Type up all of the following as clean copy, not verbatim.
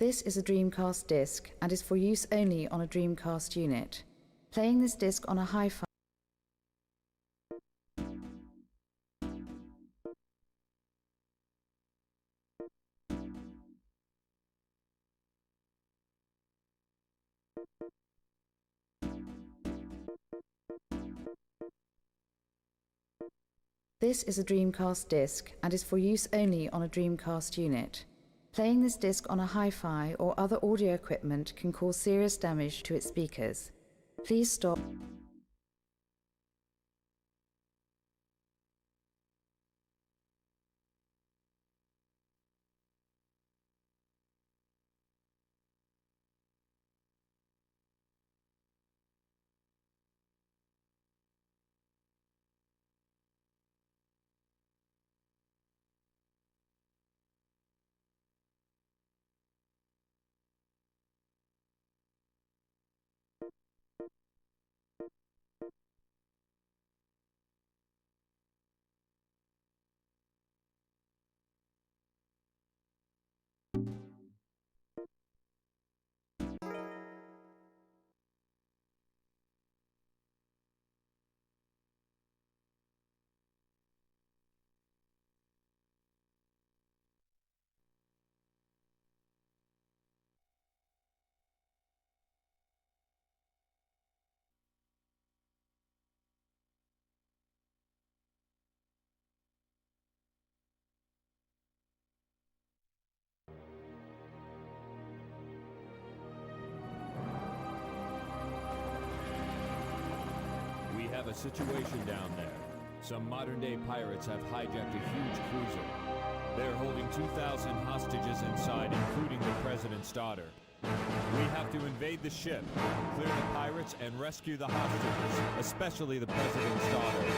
This is a Dreamcast disc and is for use only on a Dreamcast unit. Playing this disc on a hi-fi This is a Dreamcast disc and is for use only on a Dreamcast unit. Playing this disc on a hi-fi or other audio equipment can cause serious damage to its speakers. Please stop. We have a situation down there. Some modern-day pirates have hijacked a huge cruiser. They're holding 2,000 hostages inside, including the president's daughter. We have to invade the ship, clear the pirates, and rescue the hostages, especially the president's daughter.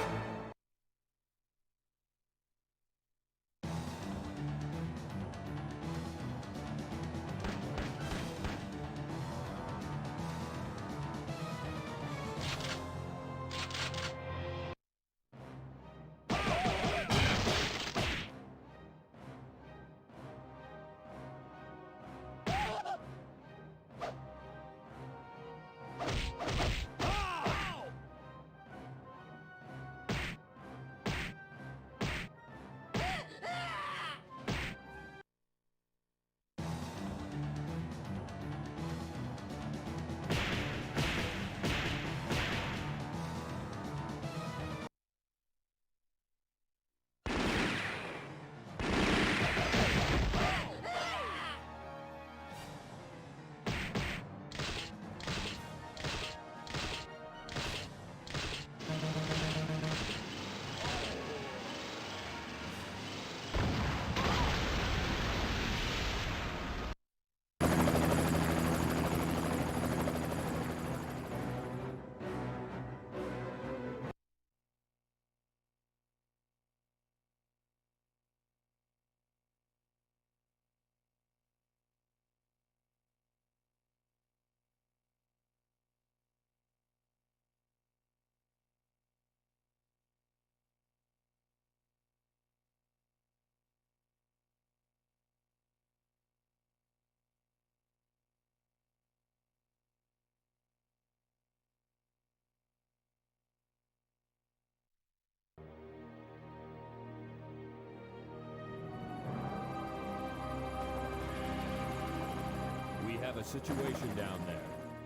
We have a situation down there.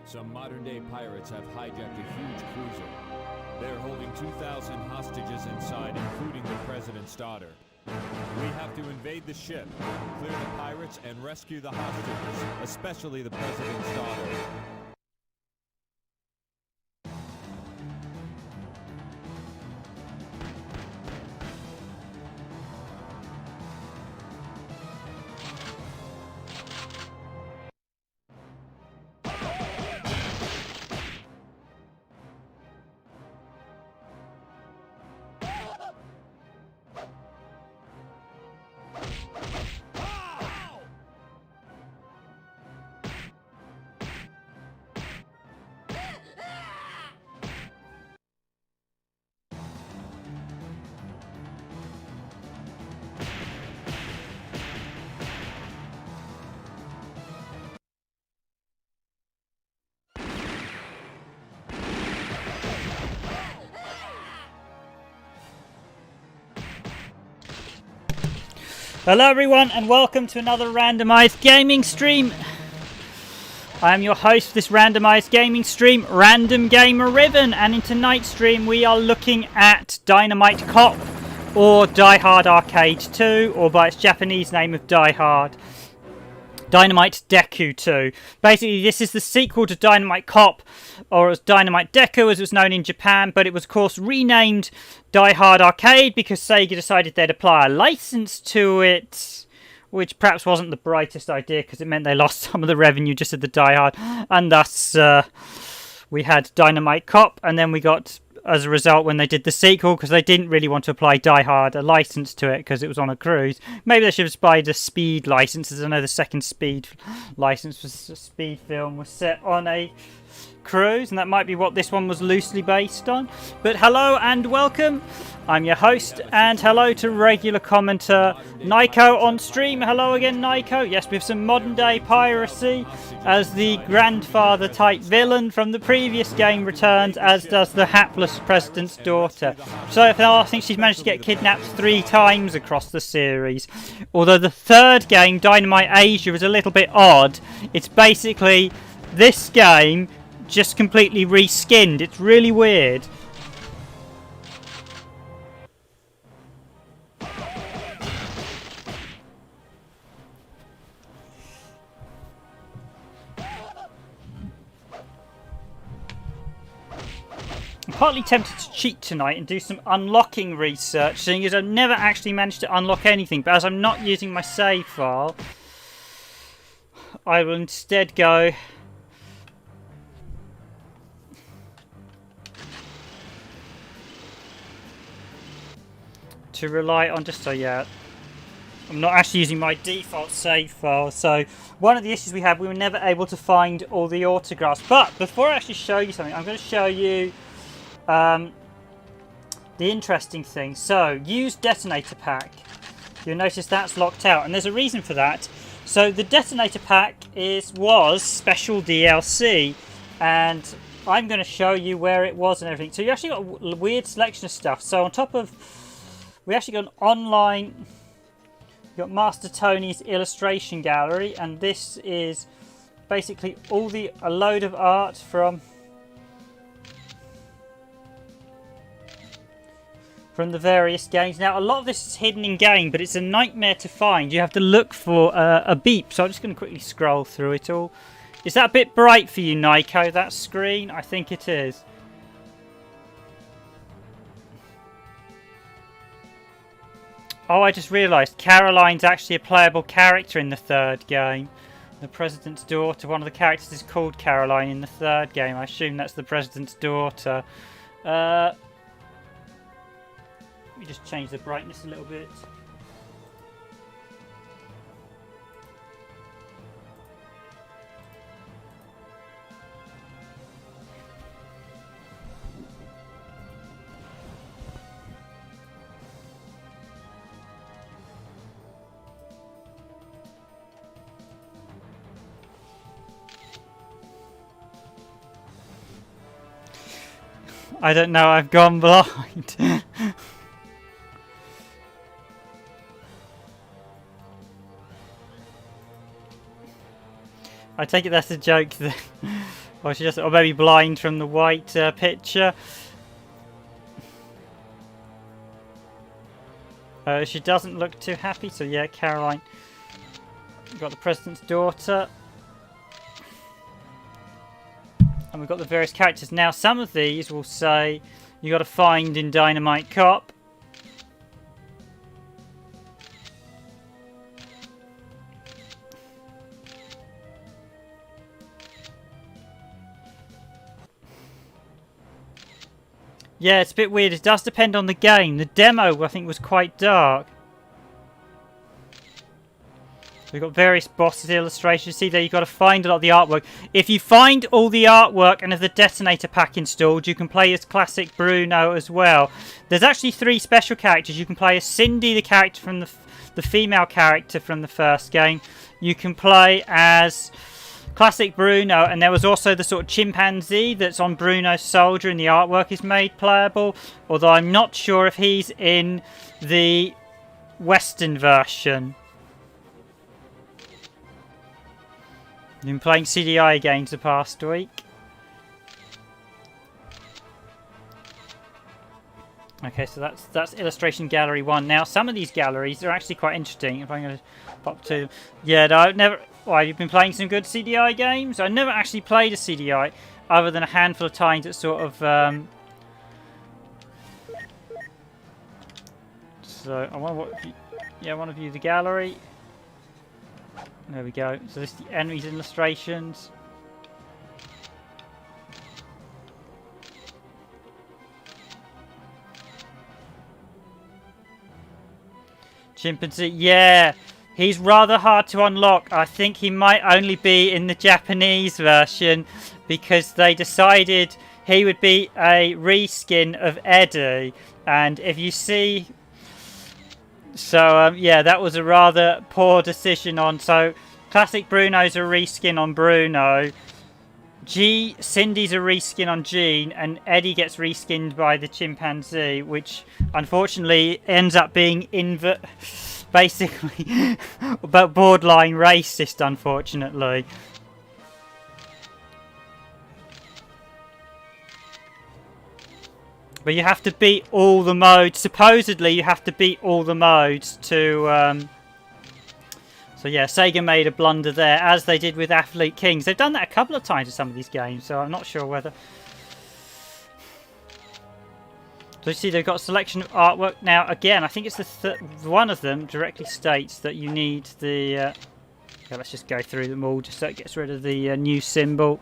Some modern-day pirates have hijacked a huge cruiser. They're holding 2,000 hostages inside, including the president's daughter. We have to invade the ship, clear the pirates, and rescue the hostages, especially the president's daughter. Hello everyone and welcome to another randomised gaming stream. I am your host for this randomised gaming stream, Random Gamer Riven, and in tonight's stream we are looking at Dynamite Cop or Die Hard Arcade 2, or by its Japanese name of Die Hard, Dynamite Deka 2. Basically this is the sequel to Dynamite Cop, or as Dynamite Deka as it was known in Japan, but it was of course renamed Die Hard Arcade because Sega decided they'd apply a license to it, which perhaps wasn't the brightest idea because it meant they lost some of the revenue just of the Die Hard, and thus we had Dynamite Cop, and then we got, as a result, when they did the sequel, because they didn't really want to apply Die Hard a license to it because it was on a cruise. Maybe they should have applied a Speed license, as I know the second Speed license was a Speed film was set on a cruise, and that might be what this one was loosely based on. But hello and welcome. I'm your host, and hello to regular commenter Nico on stream. Hello again, Nico. Yes, with some modern day piracy as the grandfather type villain from the previous game returns, as does the hapless president's daughter. So far I think she's managed to get kidnapped 3 times across the series. Although the third game, Dynamite Asia, is a little bit odd. It's basically this game just completely reskinned. It's really weird. I'm partly tempted to cheat tonight and do some unlocking research, seeing as I've never actually managed to unlock anything, but as I'm not using my save file, I will instead go to rely on just so I'm not actually using my default save file. So one of the issues we had, we were never able to find all the autographs. But before I actually show you something, I'm going to show you the interesting thing. So use detonator pack. You'll notice that's locked out, and there's a reason for that. So the detonator pack was special DLC, and I'm going to show you where it was and everything. So you actually got a weird selection of stuff. So on top of, we actually got an online, we got Master Tony's illustration gallery, and this is basically a load of art from the various games. Now a lot of this is hidden in game, but it's a nightmare to find. You have to look for a beep, so I'm just going to quickly scroll through it all. Is that a bit bright for you, Nico, that screen? I think it is. Oh, I just realised Caroline's actually a playable character in the third game. The president's daughter. One of the characters is called Caroline in the third game. I assume that's the president's daughter. Let me just change the brightness a little bit. I don't know, I've gone blind. I take it that's a joke then. Or she just, or maybe blind from the white picture. She doesn't look too happy, so yeah, Caroline. We've got the president's daughter. And we've got the various characters. Now, some of these will say you got to find in Dynamite Cop. Yeah, it's a bit weird. It does depend on the game. The demo, I think, was quite dark. We've got various bosses illustrations. See there, you've got to find a lot of the artwork. If you find all the artwork and have the detonator pack installed, you can play as classic Bruno as well. There's actually 3 special characters. You can play as Cindy, the character from the female character from the first game. You can play as classic Bruno, and there was also the sort of chimpanzee that's on Bruno's soldier, and the artwork is made playable. Although I'm not sure if he's in the Western version. Been playing CDI games the past week. Okay, so that's illustration gallery 1. Now, some of these galleries are actually quite interesting. If I'm going to pop to, yeah, no, I've never. Well, you've been playing some good CDI games. I never actually played a CDI, other than a handful of times. It's sort of. So I want to. Yeah, I want to view the gallery. There we go. So this is the enemies illustrations. Chimpanzee, yeah, he's rather hard to unlock. I think he might only be in the Japanese version because they decided he would be a reskin of Eddie. And if you see... So, yeah, that was a rather poor decision on... So, Classic Bruno's a reskin on Bruno. Cindy's a reskin on Jean, and Eddie gets reskinned by the chimpanzee, which unfortunately ends up being basically but borderline racist, unfortunately. But you have to beat all the modes. Supposedly you have to beat all the modes to... So yeah, Sega made a blunder there, as they did with Athlete Kings. They've done that a couple of times with some of these games, so I'm not sure whether... So you see they've got a selection of artwork. Now, again, I think it's one of them directly states that you need the... Okay, let's just go through them all, just so it gets rid of the new symbol.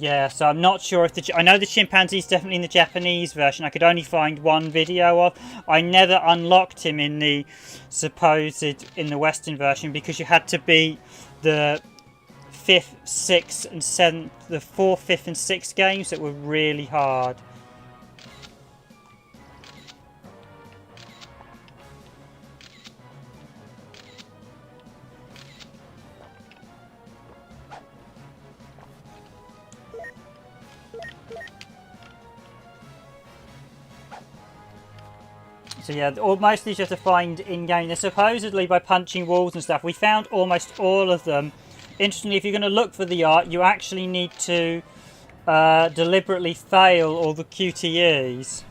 Yeah, so I'm not sure if the... I know the chimpanzee's definitely in the Japanese version. I could only find one video of. I never unlocked him in the in the Western version because you had to beat the 5th, 6th and 7th, the 4th, 5th and 6th games that were really hard. So yeah, most of these you have to find in-game. They're supposedly by punching walls and stuff. We found almost all of them. Interestingly, if you're going to look for the art, you actually need to deliberately fail all the QTEs.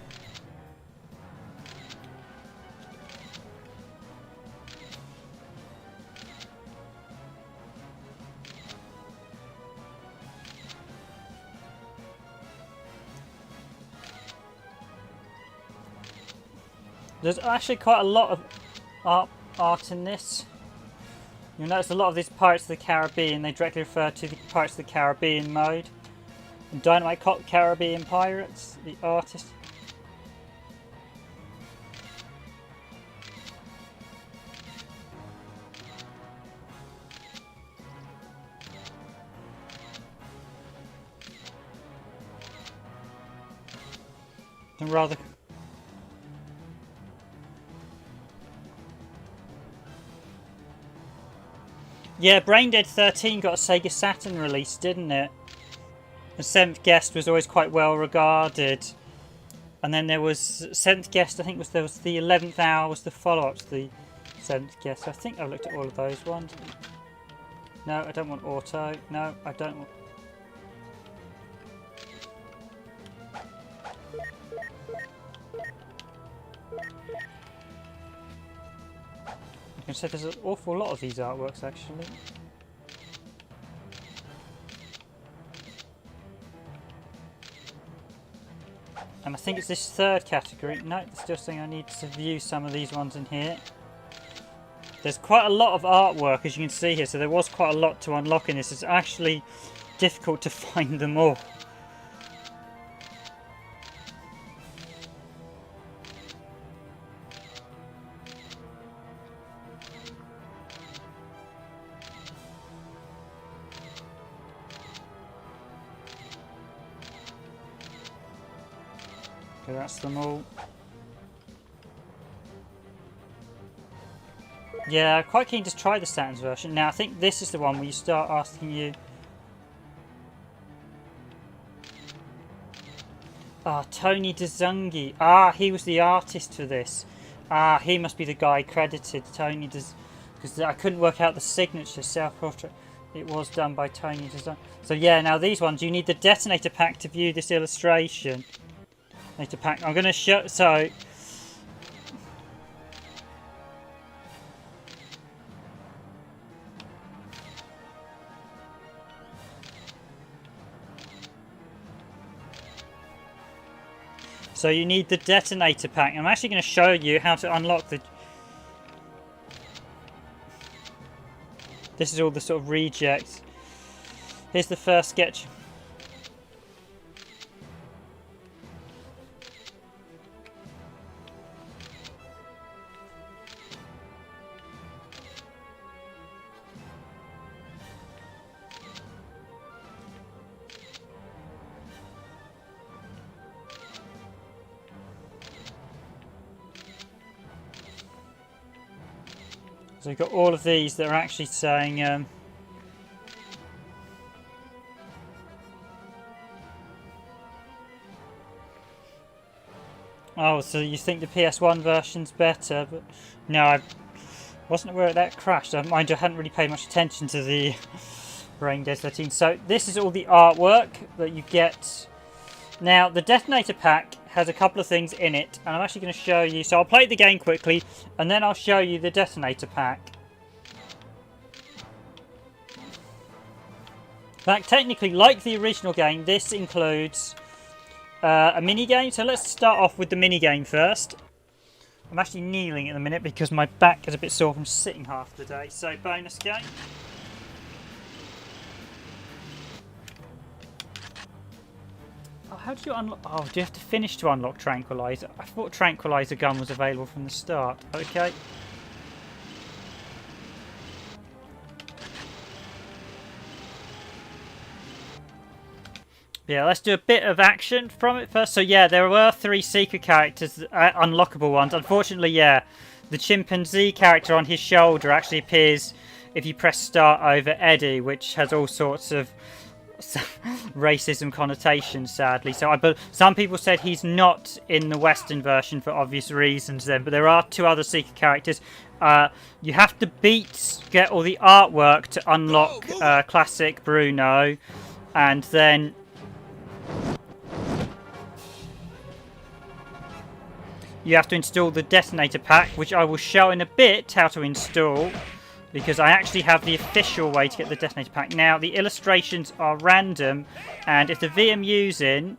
There's actually quite a lot of art in this. You'll notice a lot of these Pirates of the Caribbean, they directly refer to the Pirates of the Caribbean mode. And Dynamite Cop Caribbean Pirates, the artist. And rather... Yeah, Braindead 13 got a Sega Saturn release, didn't it? The 7th Guest was always quite well regarded. And then there was 7th Guest, I think there was the 11th Hour was the follow-up to the 7th Guest. I think I've looked at all of those ones. No, I don't want Auto. No, I don't want... I said there's an awful lot of these artworks actually. And I think it's this third category. No, it's still saying I need to view some of these ones in here. There's quite a lot of artwork as you can see here, so there was quite a lot to unlock in this. It's actually difficult to find them all. That's them all. Yeah, quite keen to try the Saturn's version. Now, I think this is the one where you start asking you... Ah, Tony DeZungi. Ah, he was the artist for this. Ah, he must be the guy credited. Tony Dez... Because I couldn't work out the signature. Self-portrait. It was done by Tony DeZungi. So yeah, now these ones, you need the detonator pack to view this illustration. Detonator pack. I'm going to show... So you need the detonator pack. I'm actually going to show you how to unlock the... This is all the sort of rejects. Here's the first sketch. So we've got all of these that are actually saying oh, so you think the PS1 version's better, but no, I wasn't aware that crashed. Mind you, I hadn't really paid much attention to the Brain Dead 13. So this is all the artwork that you get. Now, the detonator pack has a couple of things in it, and I'm actually going to show you. So I'll play the game quickly, and then I'll show you the detonator pack. But technically, like the original game, this includes a mini game. So let's start off with the mini game first. I'm actually kneeling at the minute because my back is a bit sore from sitting half the day. So bonus game. Oh, how do you unlock? Oh, do you have to finish to unlock Tranquilizer? I thought Tranquilizer gun was available from the start. Okay. Yeah, let's do a bit of action from it first. So yeah, there were 3 secret characters, unlockable ones. Unfortunately, yeah, the chimpanzee character on his shoulder actually appears if you press start over Eddie, which has all sorts of racism connotations, sadly. So some people said he's not in the Western version for obvious reasons then, but there are 2 other secret characters. You have to get all the artwork to unlock classic Bruno, and then you have to install the detonator pack, which I will show in a bit how to install, because I actually have the official way to get the detonator pack. Now, the illustrations are random, and if the VMU's in,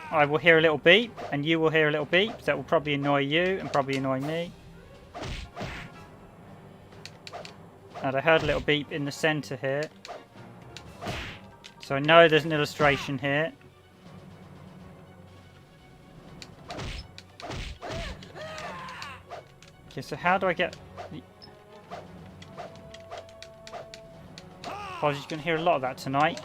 I will hear a little beep, and you will hear a little beep. That will probably annoy you, and probably annoy me. And I heard a little beep in the centre here. So I know there's an illustration here. Okay, so how do I get... Apologies, you're going to hear a lot of that tonight.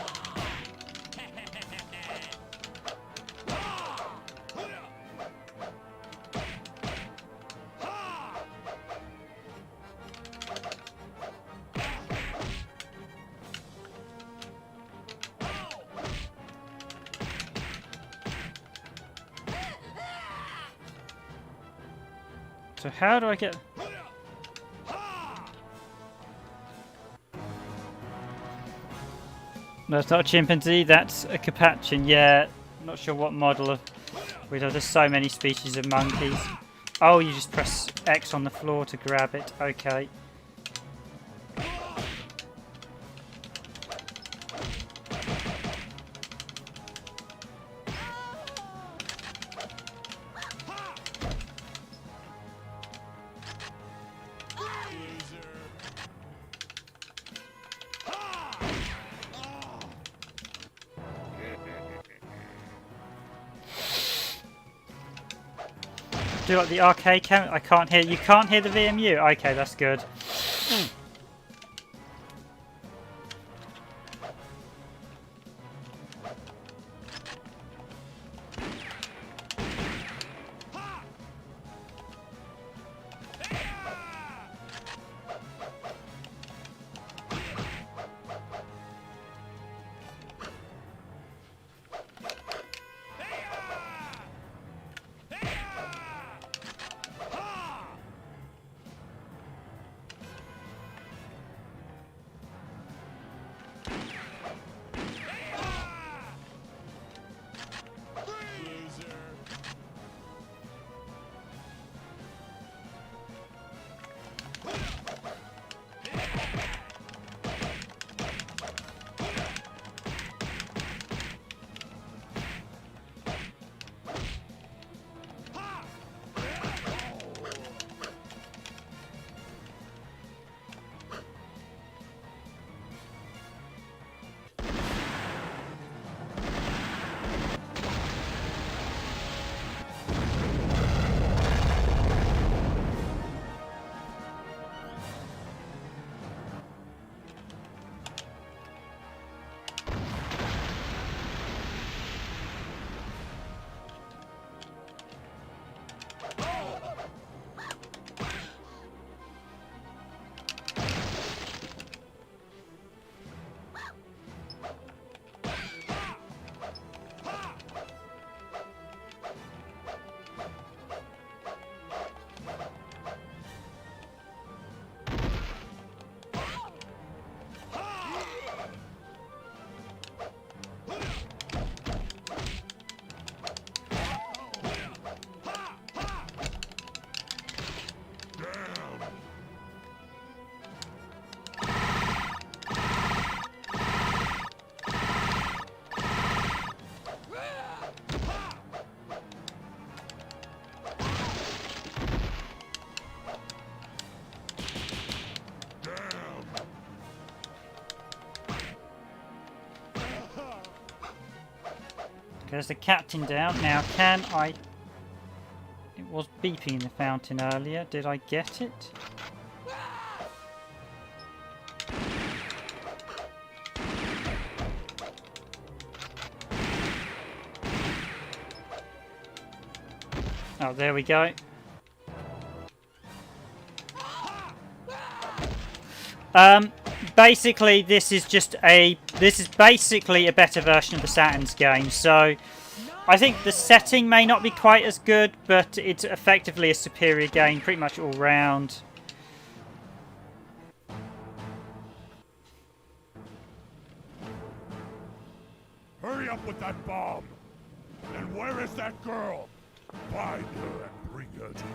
So how do I get... No, it's not a chimpanzee, that's a capuchin. Yeah, not sure what model of... There's so many species of monkeys. Oh, you just press X on the floor to grab it. Okay. Do like the arcade camera? I can't hear. You can't hear the VMU? Okay, that's good. There's the captain down. Now, can I... It was beeping in the fountain earlier. Did I get it? Oh, there we go. Basically, this is basically a better version of the Saturn's game. So, I think the setting may not be quite as good, but it's effectively a superior game, pretty much all round. Hurry up with that bomb! And where is that girl? Find her and bring her to me.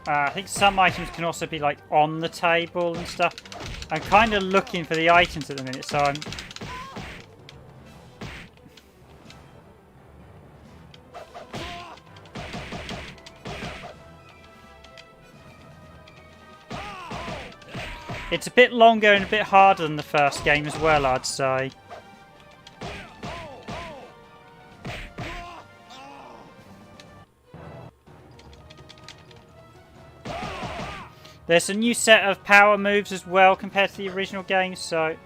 I think some items can also be like on the table and stuff. I'm kind of looking for the items at the minute, so I'm... It's a bit longer and a bit harder than the first game as well, I'd say. There's a new set of power moves as well compared to the original game, so...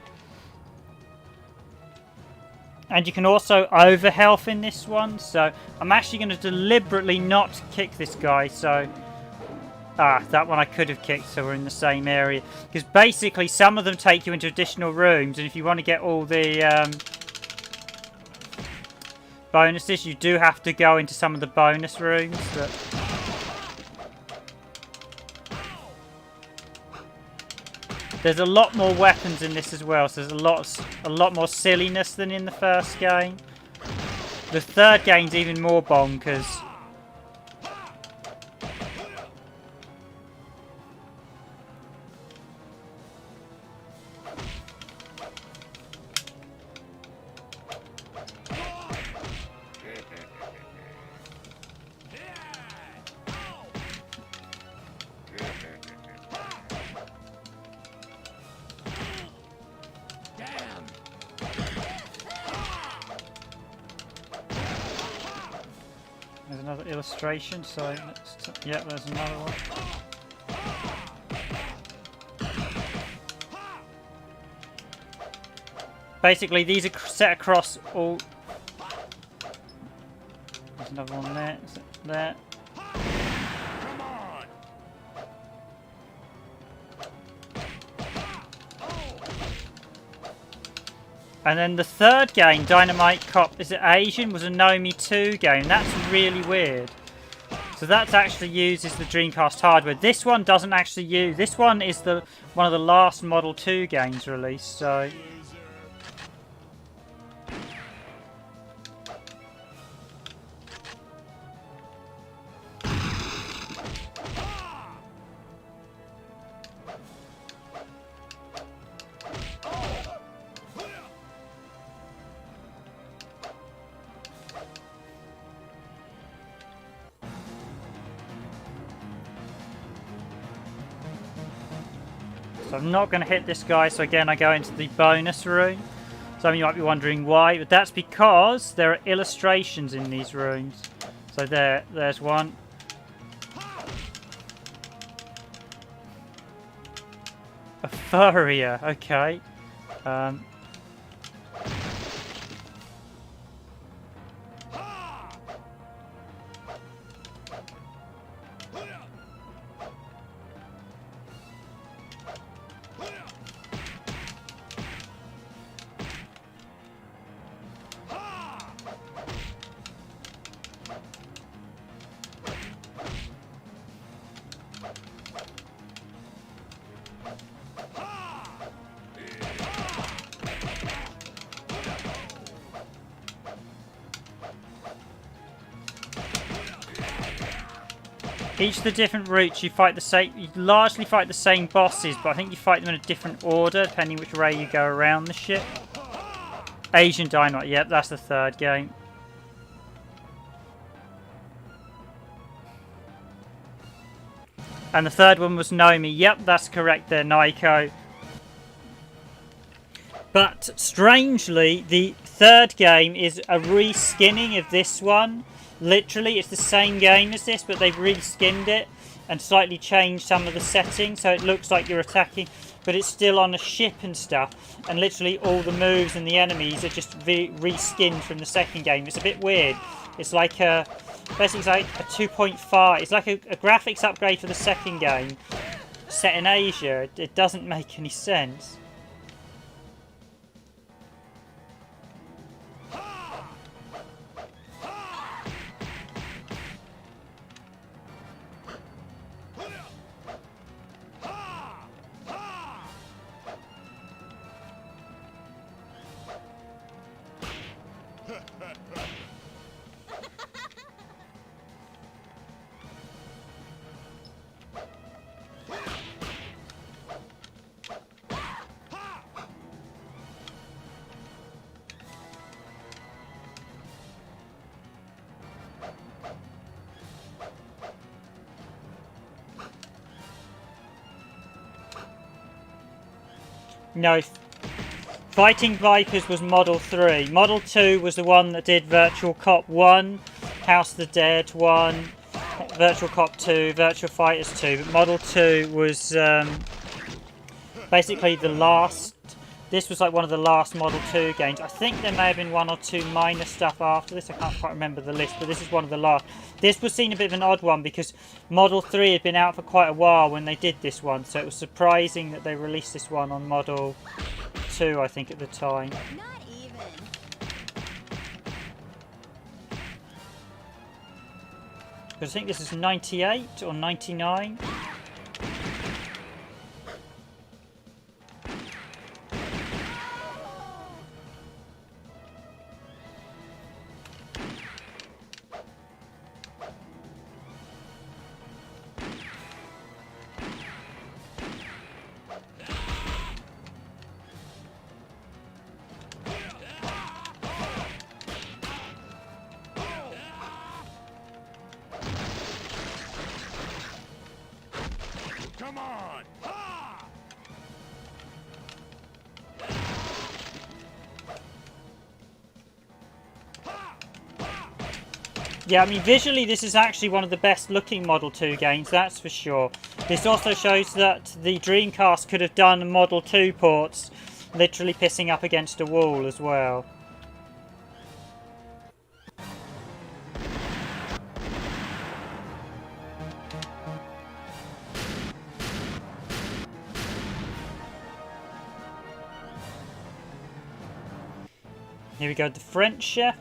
And you can also over-health in this one, so... I'm actually going to deliberately not kick this guy, so... that one I could have kicked, so we're in the same area. Because basically, some of them take you into additional rooms, and if you want to get all the bonuses, you do have to go into some of the bonus rooms. But... There's a lot more weapons in this as well, so there's a lot more silliness than in the first game. The third game's even more bonkers. There's another illustration, so yeah, there's another one. Basically, these are set across all... There's another one there, there. And then the third game, Dynamite Cop, is it Asian? Was a Nomi 2 game. That's really weird. So that's actually uses the Dreamcast hardware. This one doesn't actually use... This one is one of the last Model 2 games released, so... So I'm not going to hit this guy, so again I go into the bonus room. Some of you might be wondering why, but that's because there are illustrations in these rooms. So there's one. A furrier, okay. Each of the different routes you fight the same. You largely fight the same bosses, but I think you fight them in a different order depending which way you go around the ship. Asian Dynamite. Yep, that's the third game. And the third one was Nomi. Yep, that's correct there, Naiko. But strangely, the third game is a reskinning of this one. Literally, it's the same game as this, but they've reskinned it and slightly changed some of the settings, so it looks like you're attacking, but it's still on a ship and stuff. And literally, all the moves and the enemies are just reskinned from the second game. It's a bit weird. It's like basically it's like a 2.5. It's like a graphics upgrade for the second game, set in Asia. It doesn't make any sense. No, Fighting Vipers was Model 3. Model 2 was the one that did Virtual Cop 1, House of the Dead 1, Virtual Cop 2, Virtual Fighters 2. But Model 2 was basically the last. This was like one of the last Model 2 games. I think there may have been one or two minor stuff after this. I can't quite remember the list, but this is one of the last. This was seen a bit of an odd one because Model 3 had been out for quite a while when they did this one. So it was surprising that they released this one on Model 2, I think, at the time. Not even. Because I think this is 98 or 99. Come on! Ha! Yeah, I mean, visually this is actually one of the best looking Model 2 games, that's for sure. This also shows that the Dreamcast could have done Model 2 ports, literally pissing up against a wall as well. Here we go, the French chef.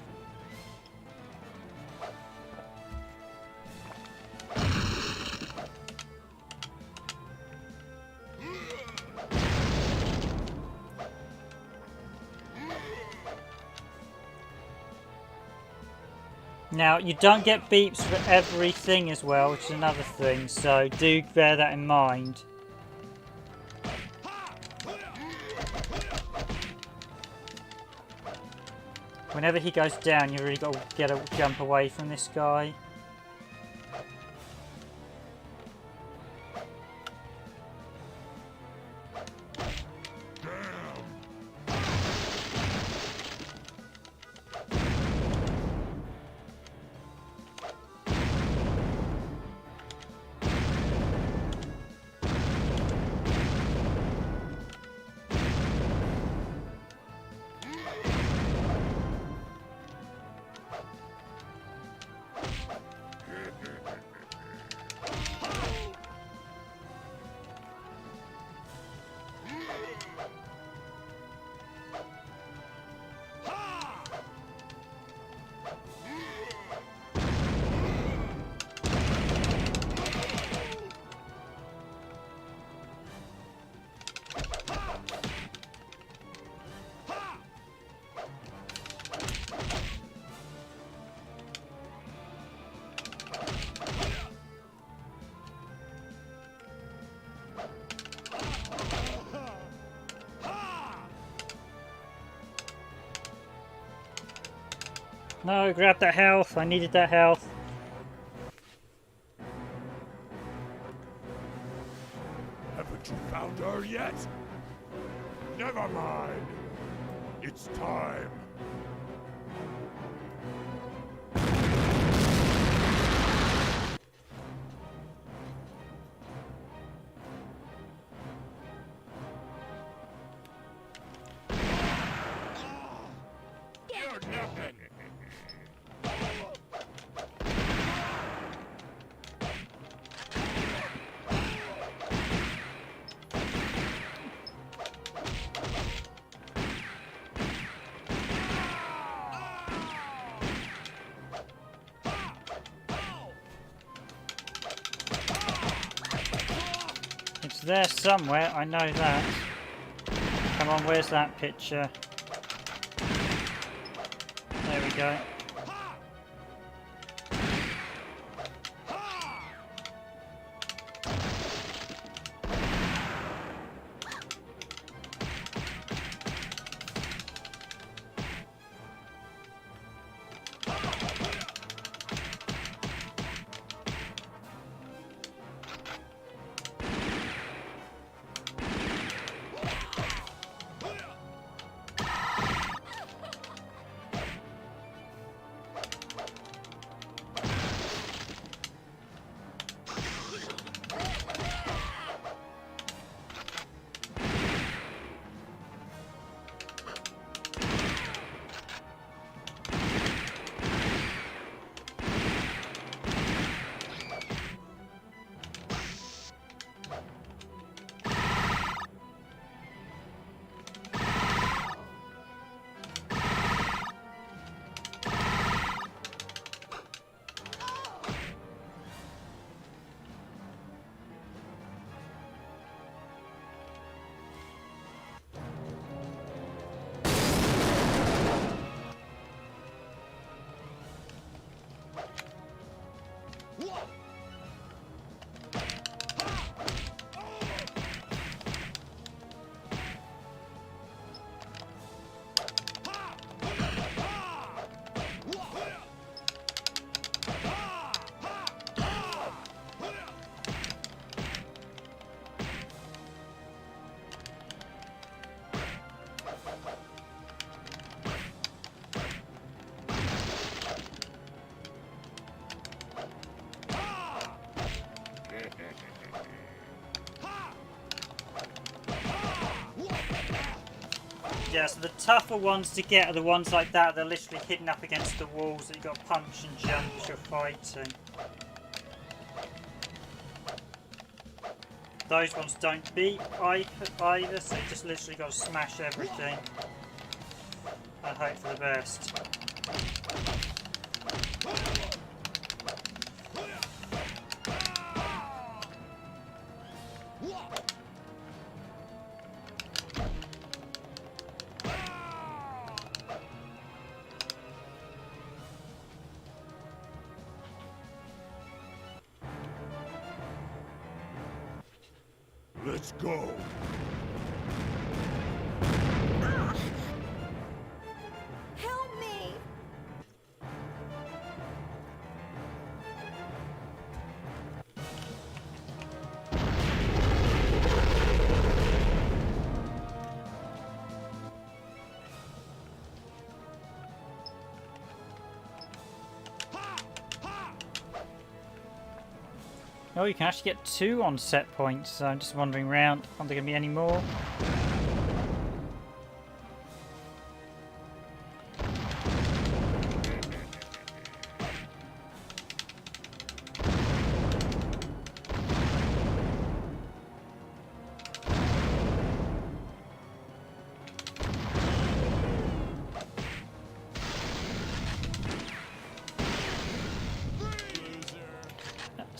Now, you don't get beeps for everything as well, which is another thing, so do bear that in mind. Whenever he goes down, you really got to get a jump away from this guy. No, grab that health. I needed that health. Haven't you found her yet? Never mind. It's time. You're nothing. It's there somewhere, I know that. Come on, where's that picture? There we go. Yeah, so the tougher ones to get are the ones like that. They're literally hidden up against the walls that you've got to punch and jump as you're fighting. Those ones don't beat either, so you just literally got to smash everything and hope for the best. Let's go. Help me! Oh, you can actually get 2 on set points, so I'm just wandering around. Aren't there going to be any more?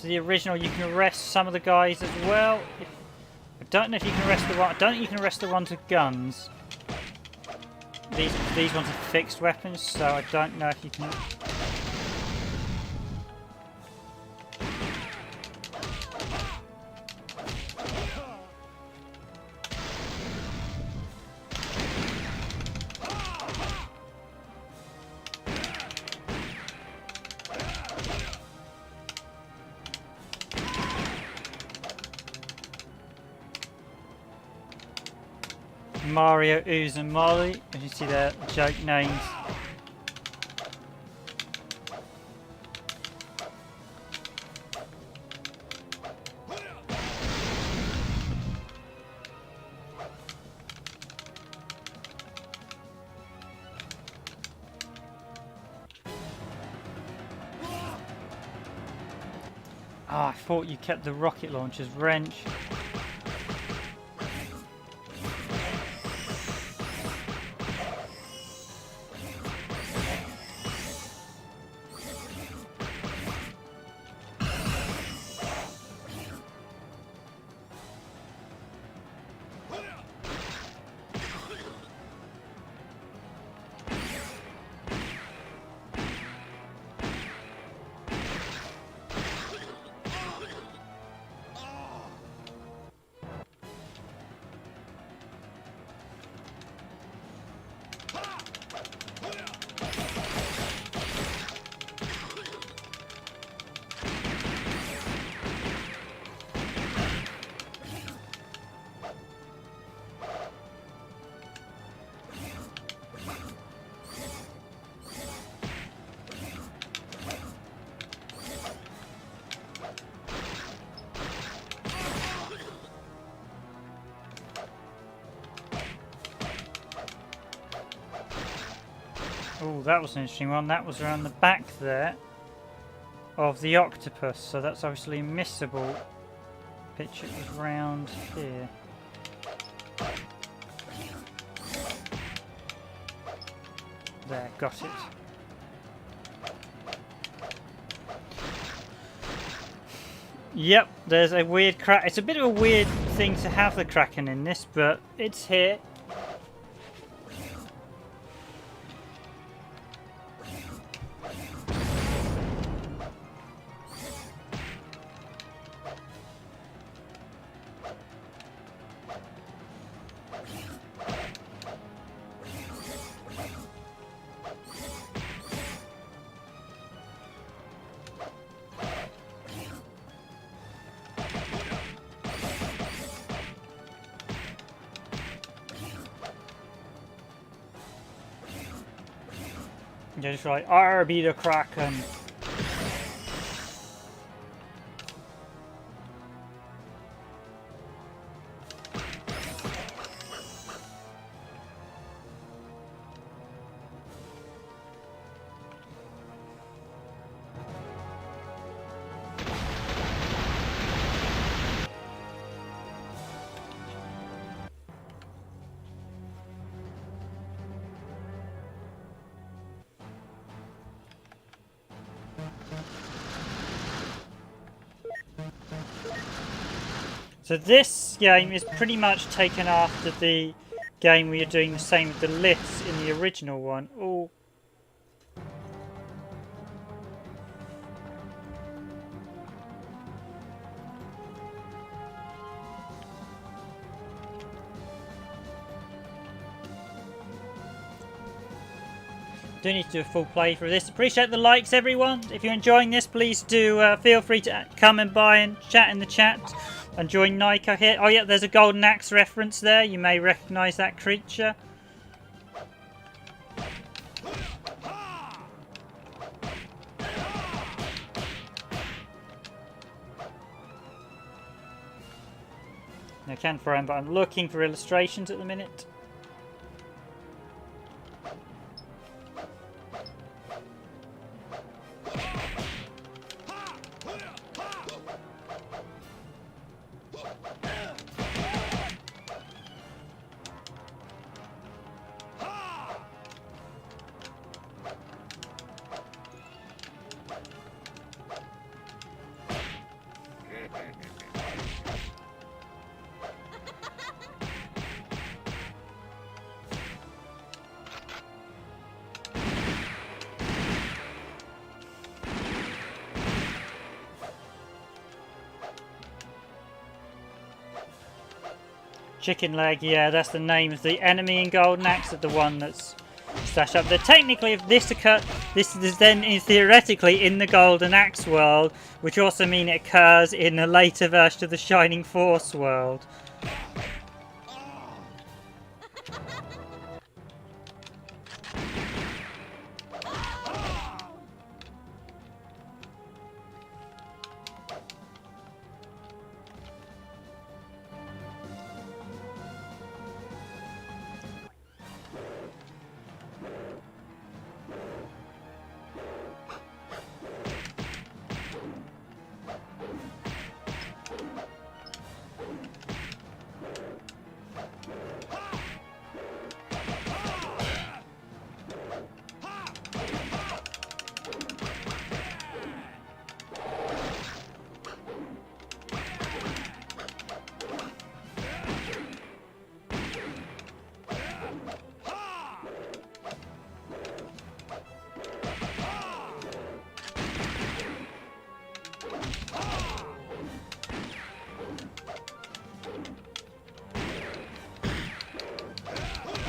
The original, you can arrest some of the guys as well. I don't know if you can arrest the one. I don't think you can arrest the ones with guns. These ones are fixed weapons, so I don't know if you can. Mario, Ooze and Molly. As you see their joke names. Oh, I thought you kept the rocket launcher's wrench. Oh, that was an interesting one. That was around the back there of the octopus, so that's obviously missable. Picture was round here. There, got it. Yep, there's a weird crack. It's a bit of a weird thing to have the Kraken in this, but it's here. You're just like, "Arr, be the Kraken." So this game is pretty much taken after the game where you're doing the same with the lifts in the original one. Oh. Do need to do a full playthrough of this. Appreciate the likes, everyone. If you're enjoying this, please do feel free to come and by and chat in the chat. And join Nika here. Oh yeah, there's a golden axe reference there. You may recognise that creature. I can throw him, but I'm looking for illustrations at the minute. Chicken leg, yeah, that's the name of the enemy in Golden Axe, of the one that's stashed up there. Technically, if this occurs, this is then theoretically in the Golden Axe world, which also means it occurs in a later version of the Shining Force world.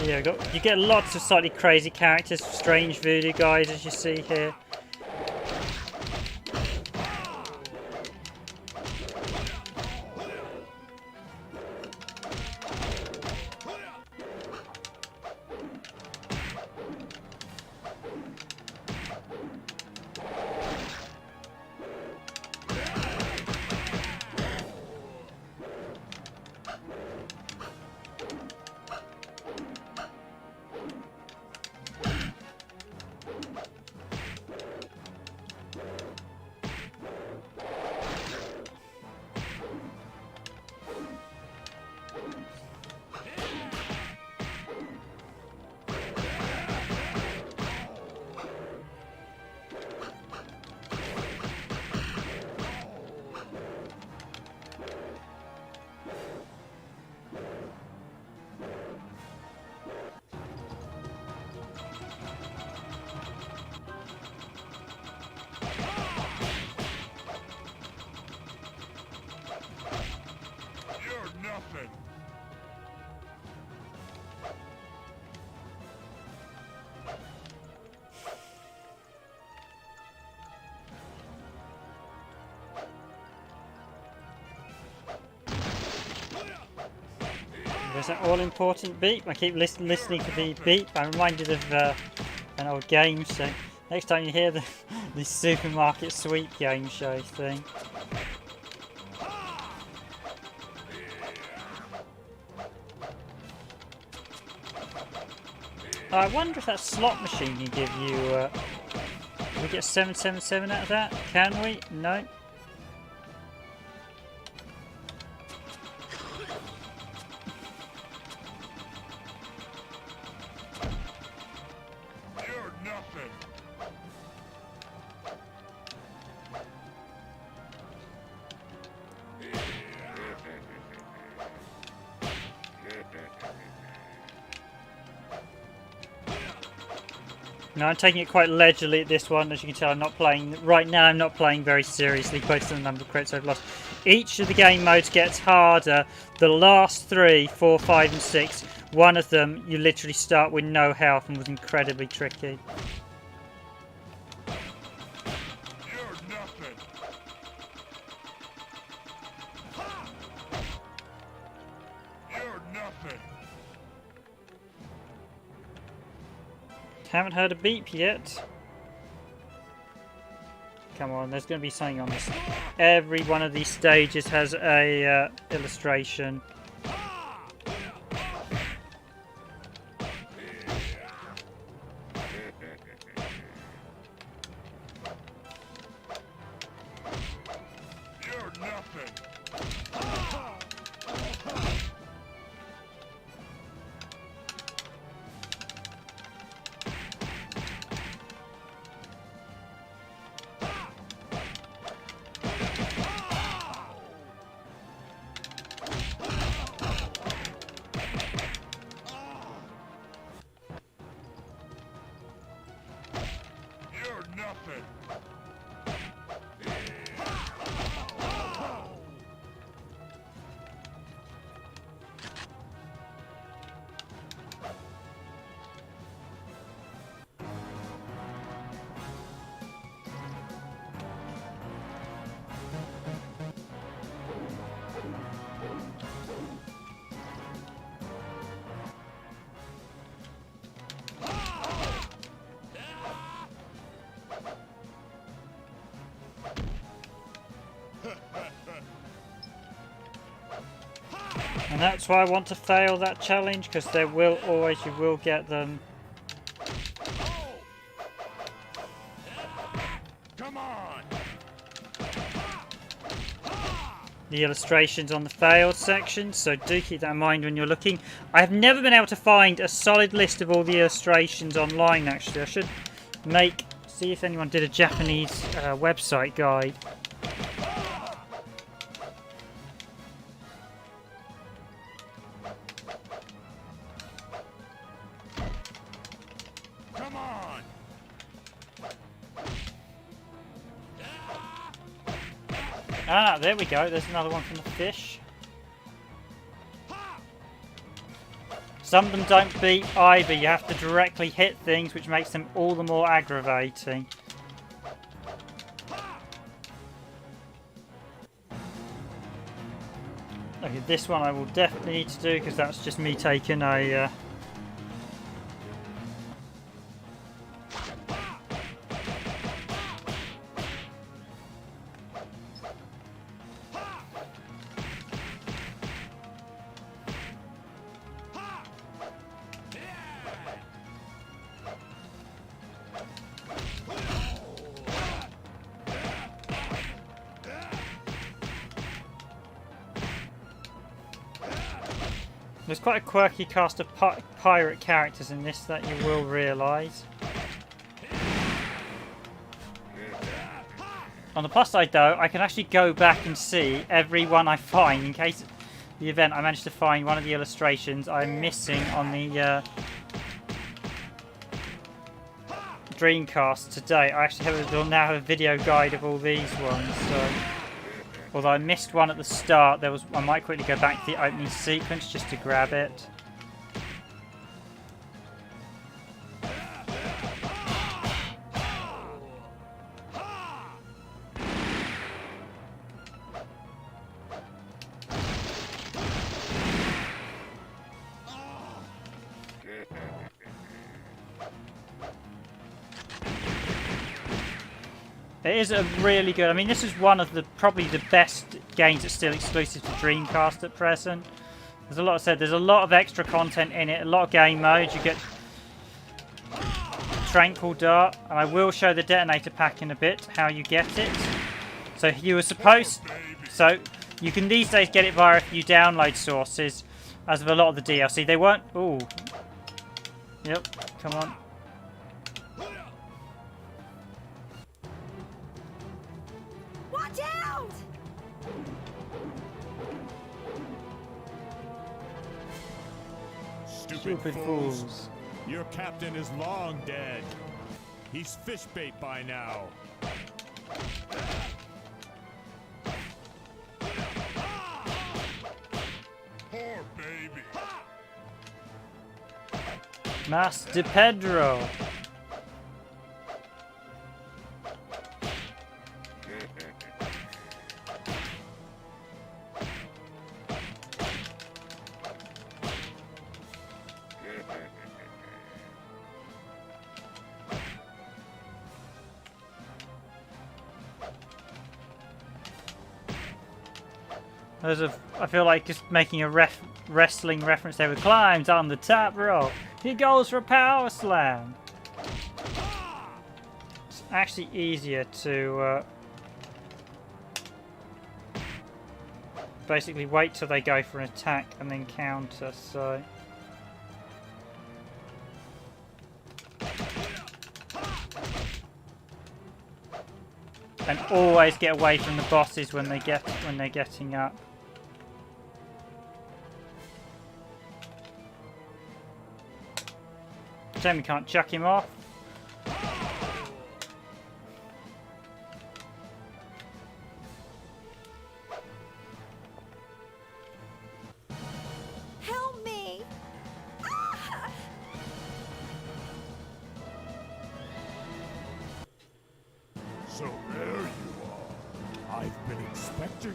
Yeah, you get lots of slightly crazy characters, strange voodoo guys, as you see here. There's that all-important beep. I keep listening to the beep. I'm reminded of an old game show. Next time you hear the supermarket sweep game show thing. I wonder if that slot machine can give you... can we get 777 out of that? Can we? No. Now I'm taking it quite leisurely at this one. As you can tell, I'm not playing right now. I'm not playing very seriously based on the number of crits I've lost. Each of the game modes gets harder. The last 3, 4, 5, and 6. One of them, you literally start with no health and was incredibly tricky. Haven't heard a beep yet. Come on, there's going to be something on this. Every one of these stages has a illustration. And that's why I want to fail that challenge, because there will always, you will get them. Come on. The illustrations on the failed section, so do keep that in mind when you're looking. I have never been able to find a solid list of all the illustrations online, actually. I should see if anyone did a Japanese website guide. Ah, there we go. There's another one from the fish. some of them don't beat either. You have to directly hit things, which makes them all the more aggravating. Okay, this one I will definitely need to do because that's just me taking a... There's quite a quirky cast of pirate characters in this that you will realise. On the plus side though, I can actually go back and see every one I find in case the event I managed to find one of the illustrations I'm missing on the Dreamcast today. I actually will now have a video guide of all these ones. So. Although I missed one at the start, I might quickly go back to the opening sequence just to grab it. It is a really good... I mean, this is one of the probably the best games that's still exclusive to Dreamcast at present. There's a lot said. There's a lot of extra content in it. A lot of game modes. You get Tranquil Dart, and I will show the detonator pack in a bit how you get it. So you were supposed... So you can these days get it via a few download sources, as of a lot of the DLC. They weren't... Ooh. Yep. Come on. Stupid fools. Your captain is long dead. He's fish bait by now. Poor baby. Master Pedro. I feel like just making a wrestling reference there with climbs on the top rope. He goes for a power slam. It's actually easier to basically wait till they go for an attack and then counter, so... And always get away from the bosses when they're getting up. Shame we can't chuck him off. Help me! So there you are. I've been expecting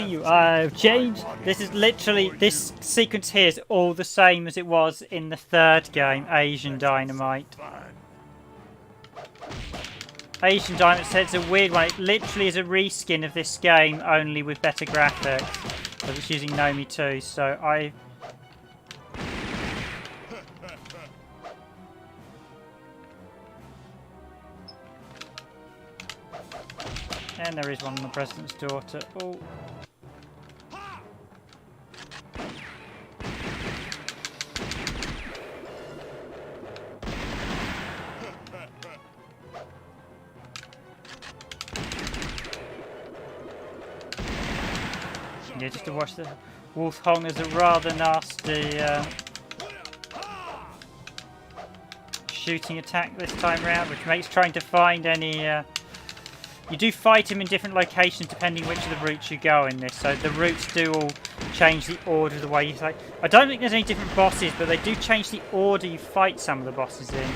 you. I've changed. This is literally, this sequence here is all the same as it was in the third game, Asian Dynamite. Asian Dynamite said it's a weird one. It literally is a reskin of this game, only with better graphics. But it's using Nomi too, so I... And there is one on the President's Daughter. Oh. Yeah, just to watch the Wolf Hong is a rather nasty shooting attack this time around, which makes trying to find any you do fight them in different locations depending which of the routes you go in this. So the routes do all change the order of the way you fight. I don't think there's any different bosses, but they do change the order you fight some of the bosses in.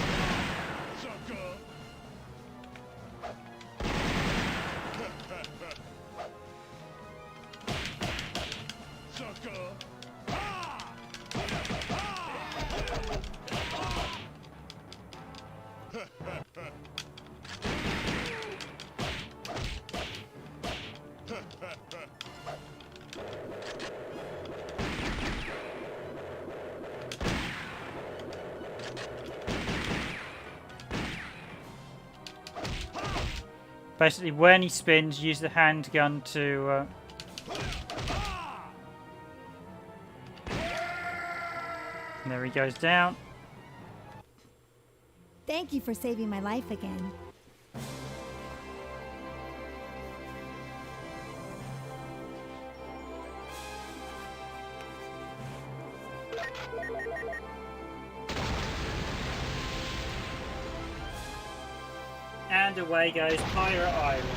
Basically, when he spins, use the handgun to... And there he goes down. Thank you for saving my life again. And away goes Pirate Island.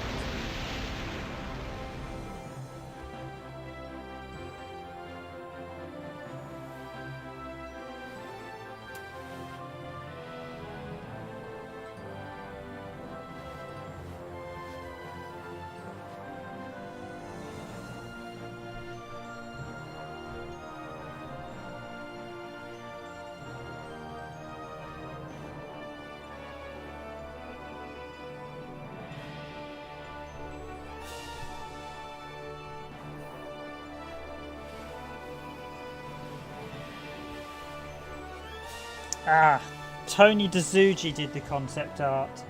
Ah, Tony Dazuji did the concept art.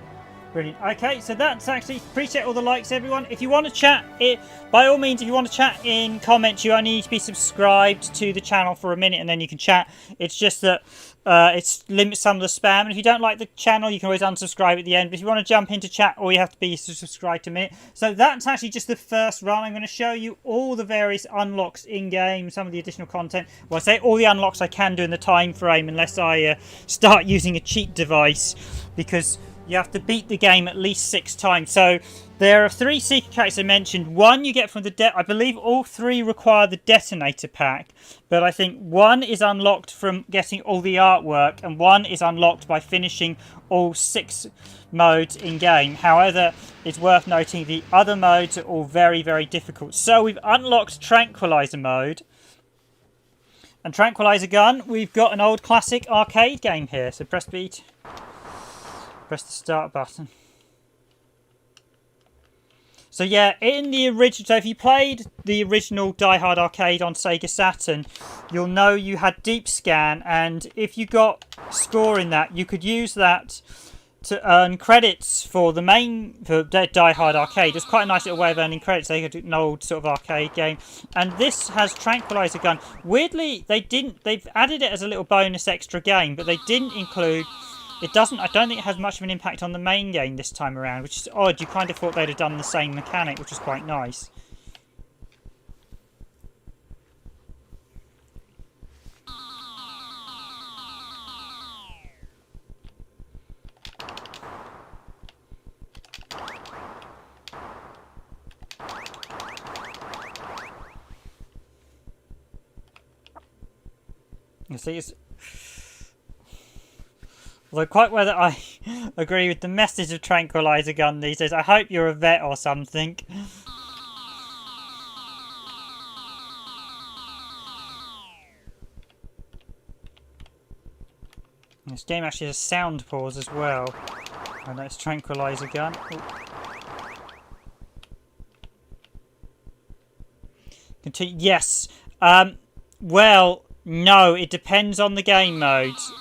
Brilliant. Okay, so that's actually... Appreciate all the likes, everyone. If you want to chat, by all means, if you want to chat in comments, you only need to be subscribed to the channel for a minute and then you can chat. It's just that it limits some of the spam. And if you don't like the channel, you can always unsubscribe at the end. But if you want to jump into chat, all you have to be is to subscribe to a minute. So that's actually just the first run. I'm going to show you all the various unlocks in-game, some of the additional content. Well, I say all the unlocks I can do in the time frame unless I start using a cheat device, because you have to beat the game at least 6 times. So there are 3 secret characters I mentioned. One you get from the I believe all 3 require the detonator pack, but I think 1 is unlocked from getting all the artwork, and 1 is unlocked by finishing all 6 modes in game. However, it's worth noting the other modes are all very, very difficult. So we've unlocked Tranquilizer mode. And Tranquilizer gun, we've got an old classic arcade game here. So press B. Press the start button. So yeah, in the original, so if you played the original Die Hard arcade on Sega Saturn, you'll know you had deep scan, and if you got score in that, you could use that to earn credits for the for Die Hard arcade. It's quite a nice little way of earning credits. They could an old sort of arcade game, and this has Tranquilizer gun. Weirdly, they've added it as a little bonus extra game, but they didn't include. I don't think it has much of an impact on the main game this time around, which is odd. You kind of thought they'd have done the same mechanic, which is quite nice. You see, although quite whether I agree with the message of Tranquilizer gun these days. I hope you're a vet or something. This game actually has sound pause as well. I know it's Tranquilizer gun. Ooh. Continue. Yes. Well, no. It depends on the game modes.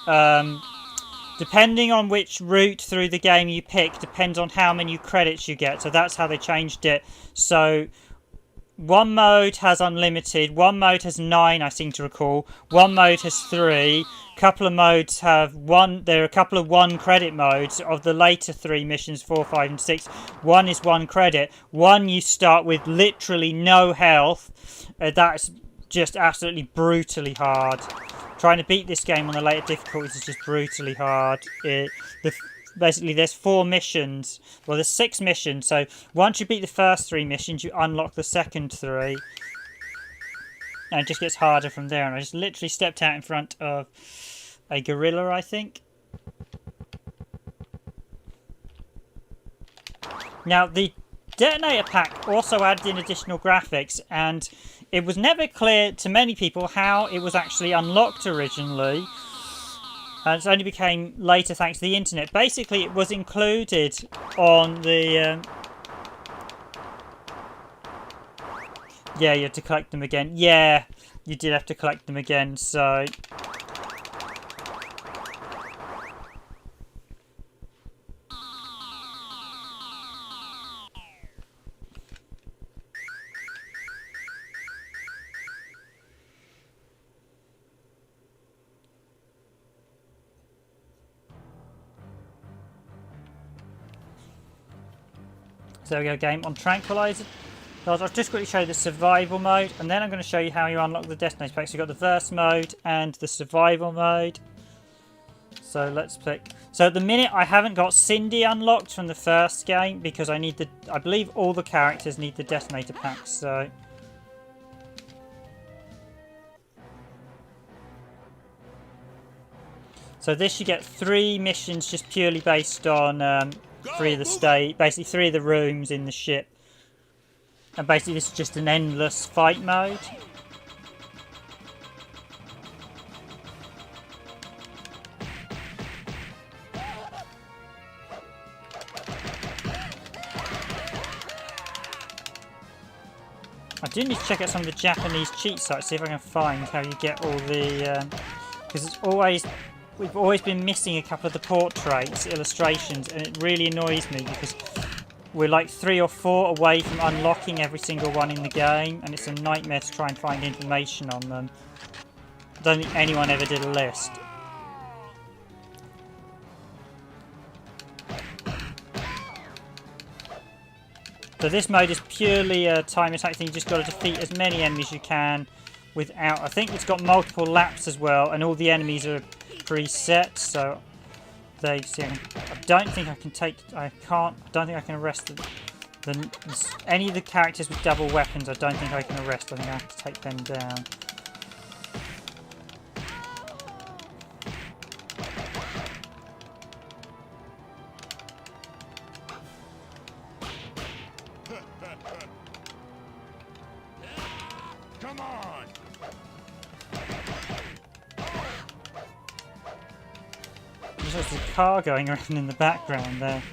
Depending on which route through the game you pick, depends on how many credits you get. So that's how they changed it. So one mode has unlimited, one mode has 9, I seem to recall. One mode has 3. A couple of modes have 1. There are a couple of 1 credit modes of the later 3 missions, 4, 5 and 6. One is 1 credit. One you start with literally no health. That's just absolutely brutally hard. Trying to beat this game on the later difficulties is just brutally hard. The basically there's 4 missions. Well, there's 6 missions. So once you beat the first 3 missions, you unlock the second 3. And it just gets harder from there. And I just literally stepped out in front of a gorilla, I think. Now, the detonator pack also added in additional graphics, and it was never clear to many people how it was actually unlocked originally. And it only became later thanks to the internet. Basically, it was included on the... Yeah, you had to collect them again. Yeah, you did have to collect them again, so... So there we go, game on Tranquilizer. I'll just quickly show you the survival mode, and then I'm going to show you how you unlock the detonator pack. So you've got the verse mode and the survival mode. So let's pick. So at the minute I haven't got Cindy unlocked from the first game because I need the. I believe all the characters need the detonator pack. So. So this you get 3 missions just purely based on 3 of the state, basically 3 of the rooms in the ship. And basically this is just an endless fight mode. I do need to check out some of the Japanese cheat sites, see if I can find how you get all the... because it's always... We've always been missing a couple of the portraits, illustrations, and it really annoys me because we're like 3 or 4 away from unlocking every single one in the game, and it's a nightmare to try and find information on them. I don't think anyone ever did a list. So this mode is purely a time attack thing. You just got to defeat as many enemies as you can without... I think it's got multiple laps as well, and all the enemies are preset, so there you see. I don't think I can take... I don't think I can arrest any of the characters with double weapons. I don't think I can arrest. I think I have to take them down. Come on! There's just a car going around in the background there.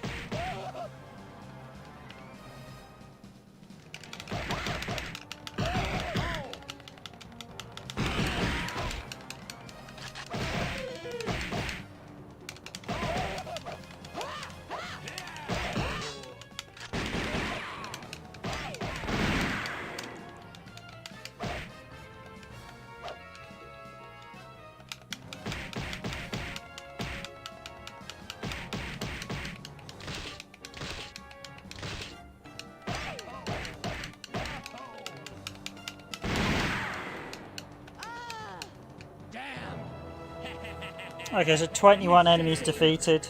Okay, so 21 enemies defeated.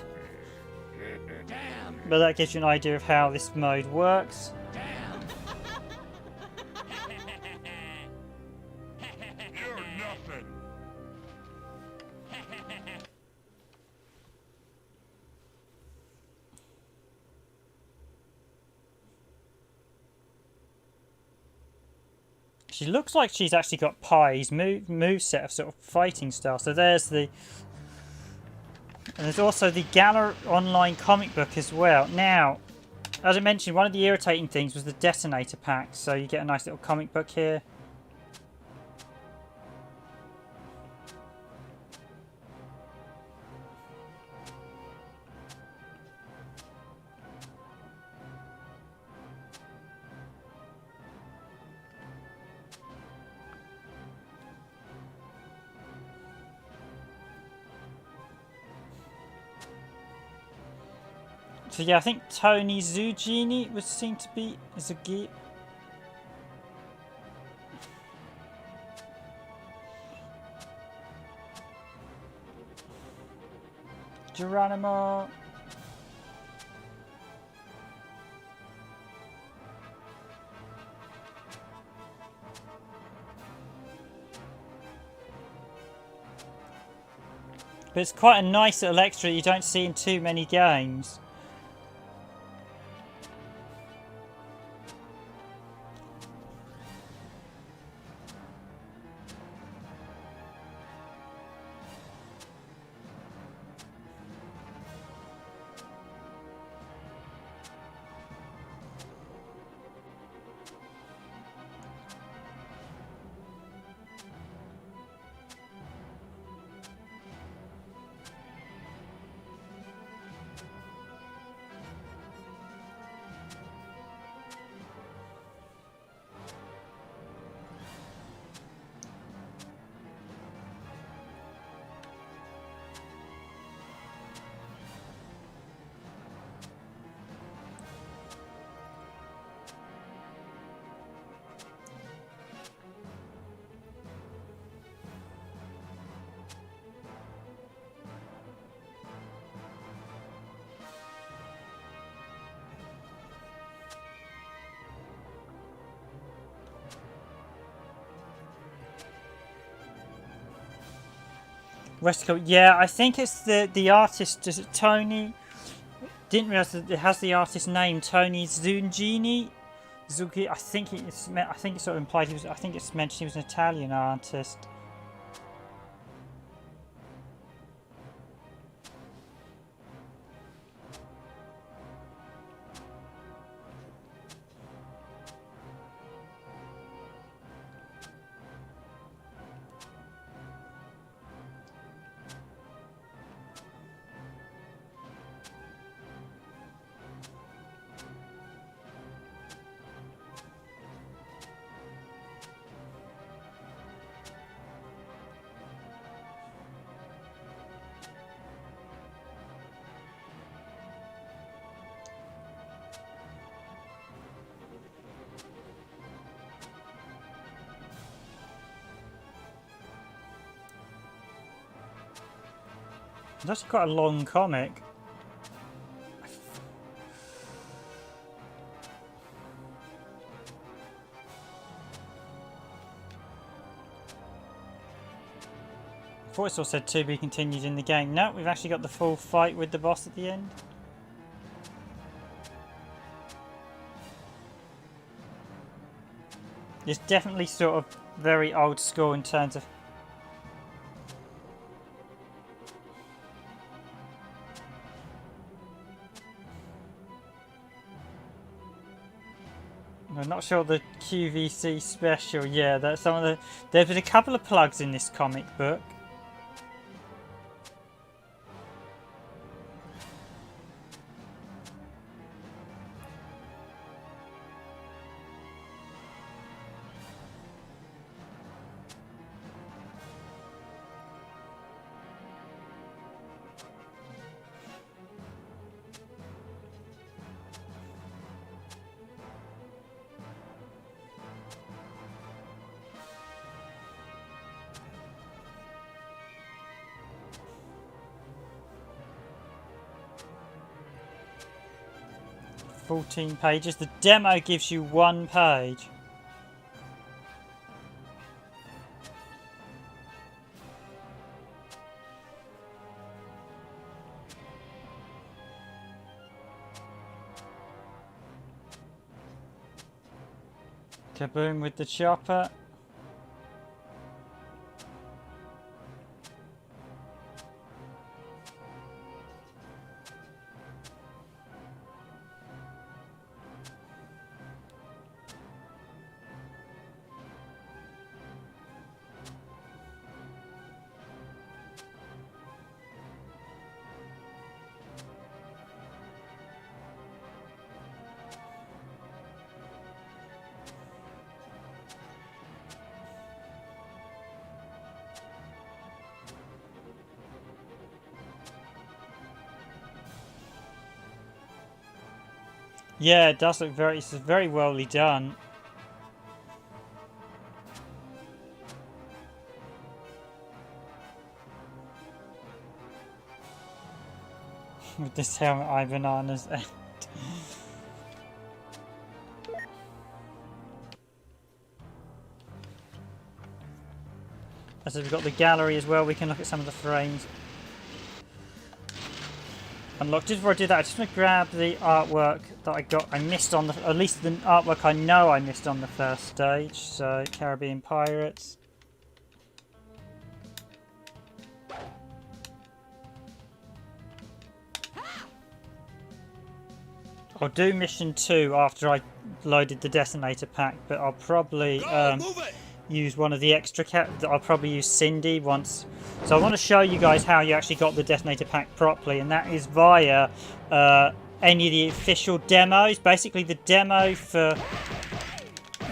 But that gives you an idea of how this mode works. You're nothing! She looks like she's actually got Pai's moveset of sort of fighting style. So there's the... And there's also the Gala online comic book as well. Now, as I mentioned, one of the irritating things was the detonator pack. So you get a nice little comic book here. So yeah, I think Tony Zugini was seen to be Zugi. Geronimo. But it's quite a nice little extra you don't see in too many games. Westcote, yeah, I think it's the artist. Is it Tony? Didn't realize that it has the artist name Tony Zungini. Zuki, I think it's sort of implied he was. I think it's mentioned he was an Italian artist. It's actually quite a long comic. I thought it all said to be continued in the game. No, we've actually got the full fight with the boss at the end. It's definitely sort of very old school in terms of... I'm not sure the QVC special. Yeah, that's some of the... There's been a couple of plugs in this comic book. $14 pages. The demo gives you 1 page. Kaboom with the chopper. Yeah, it does look very... It's very well done. With this helmet, I bananas. So we've got the gallery as well. We can look at some of the frames. unlocked. Just before I do that, I just want to grab the artwork that I missed on the, at least the artwork I know I missed on the first stage. So Caribbean Pirates. I'll do mission 2 after I loaded the detonator pack, but I'll probably use one of the extra I'll probably use Cindy once. So I want to show you guys how you actually got the detonator pack properly, and that is via any of the official demos. Basically, the demo for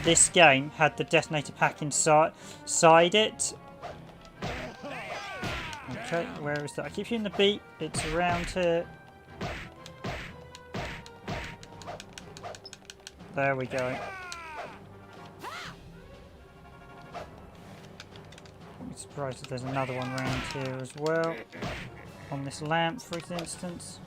this game had the detonator pack inside it. Okay, where is that? I keep hearing the beep. It's around here. There we go. I'm surprised if there's another one around here as well. On this lamp, for instance.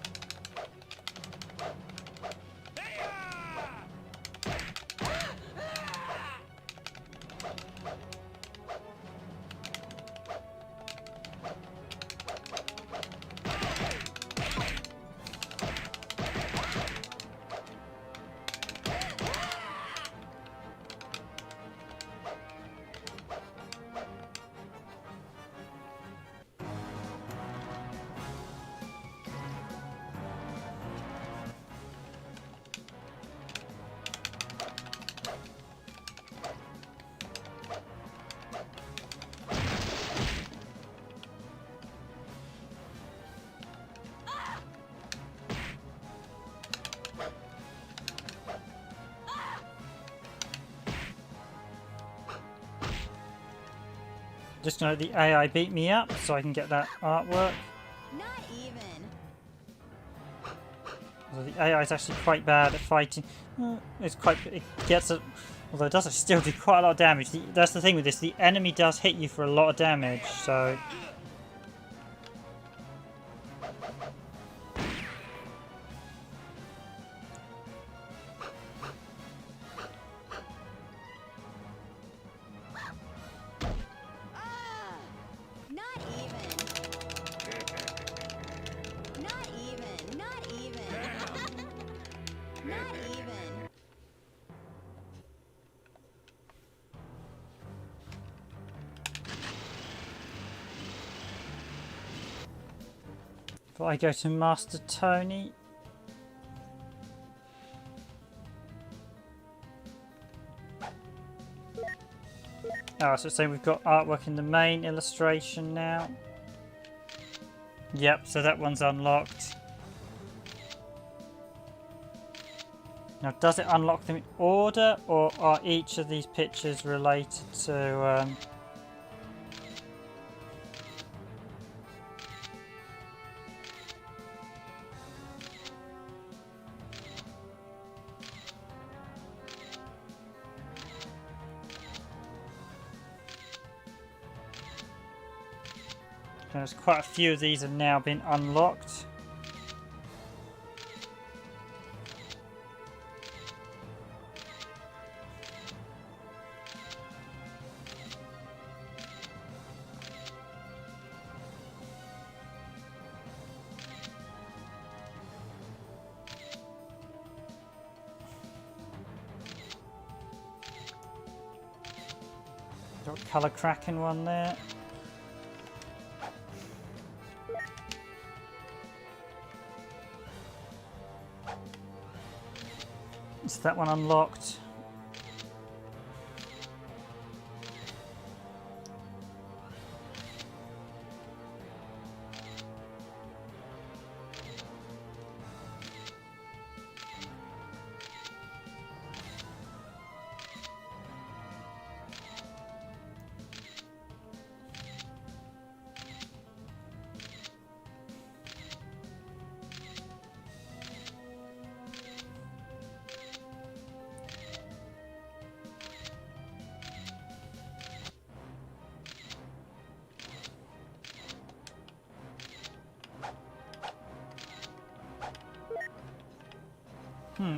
Just know the AI beat me up so I can get that artwork. Not even. So the AI is actually quite bad at fighting. It gets a, although it does still do quite a lot of damage. That's the thing with this. The enemy does hit you for a lot of damage. So. If I go to Master Tony. Oh, so it's saying we've got artwork in the main illustration now. Yep, so that one's unlocked. Now, does it unlock them in order, or are each of these pictures related to... There's quite a few of these have now been unlocked. Got colour cracking one there. Is that one unlocked?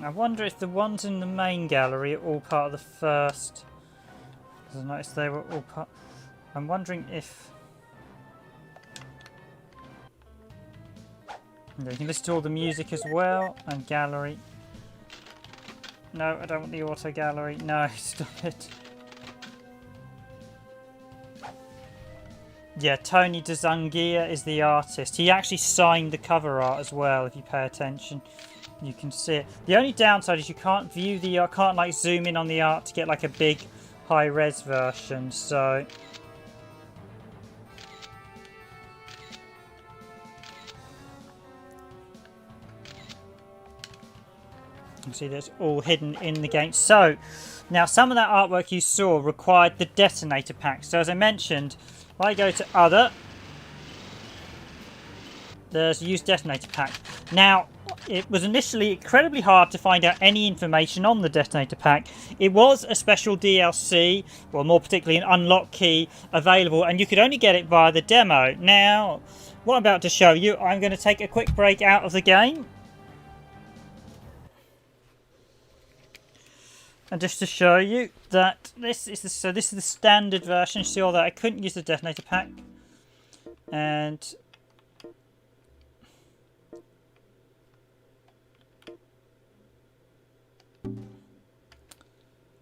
I wonder if the ones in the main gallery are all part of the first. Because I noticed they were all part. I'm wondering if. And you can listen to all the music as well, and gallery. No, I don't want the auto gallery. No, stop it. Yeah, Tony DeZangia is the artist. He actually signed the cover art as well, if you pay attention. You can see it. The only downside is you can't view the art, can't like zoom in on the art to get like a big high-res version, so... You can see that's all hidden in the game. So, now some of that artwork you saw required the detonator pack. So as I mentioned, if I go to other, there's use detonator pack. Now, it was initially incredibly hard to find out any information on the detonator pack. It was a special DLC, or more particularly an unlock key, available, and you could only get it via the demo. Now, what I'm about to show you, I'm going to take a quick break out of the game. And just to show you that this is the standard version. You see all that? I couldn't use the detonator pack, and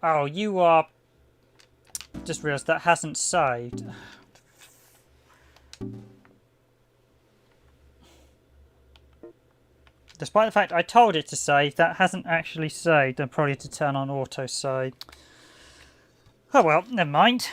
oh, you are just realised that hasn't saved. Despite the fact I told it to save, that hasn't actually saved. I'm probably to turn on auto save. Oh well, never mind.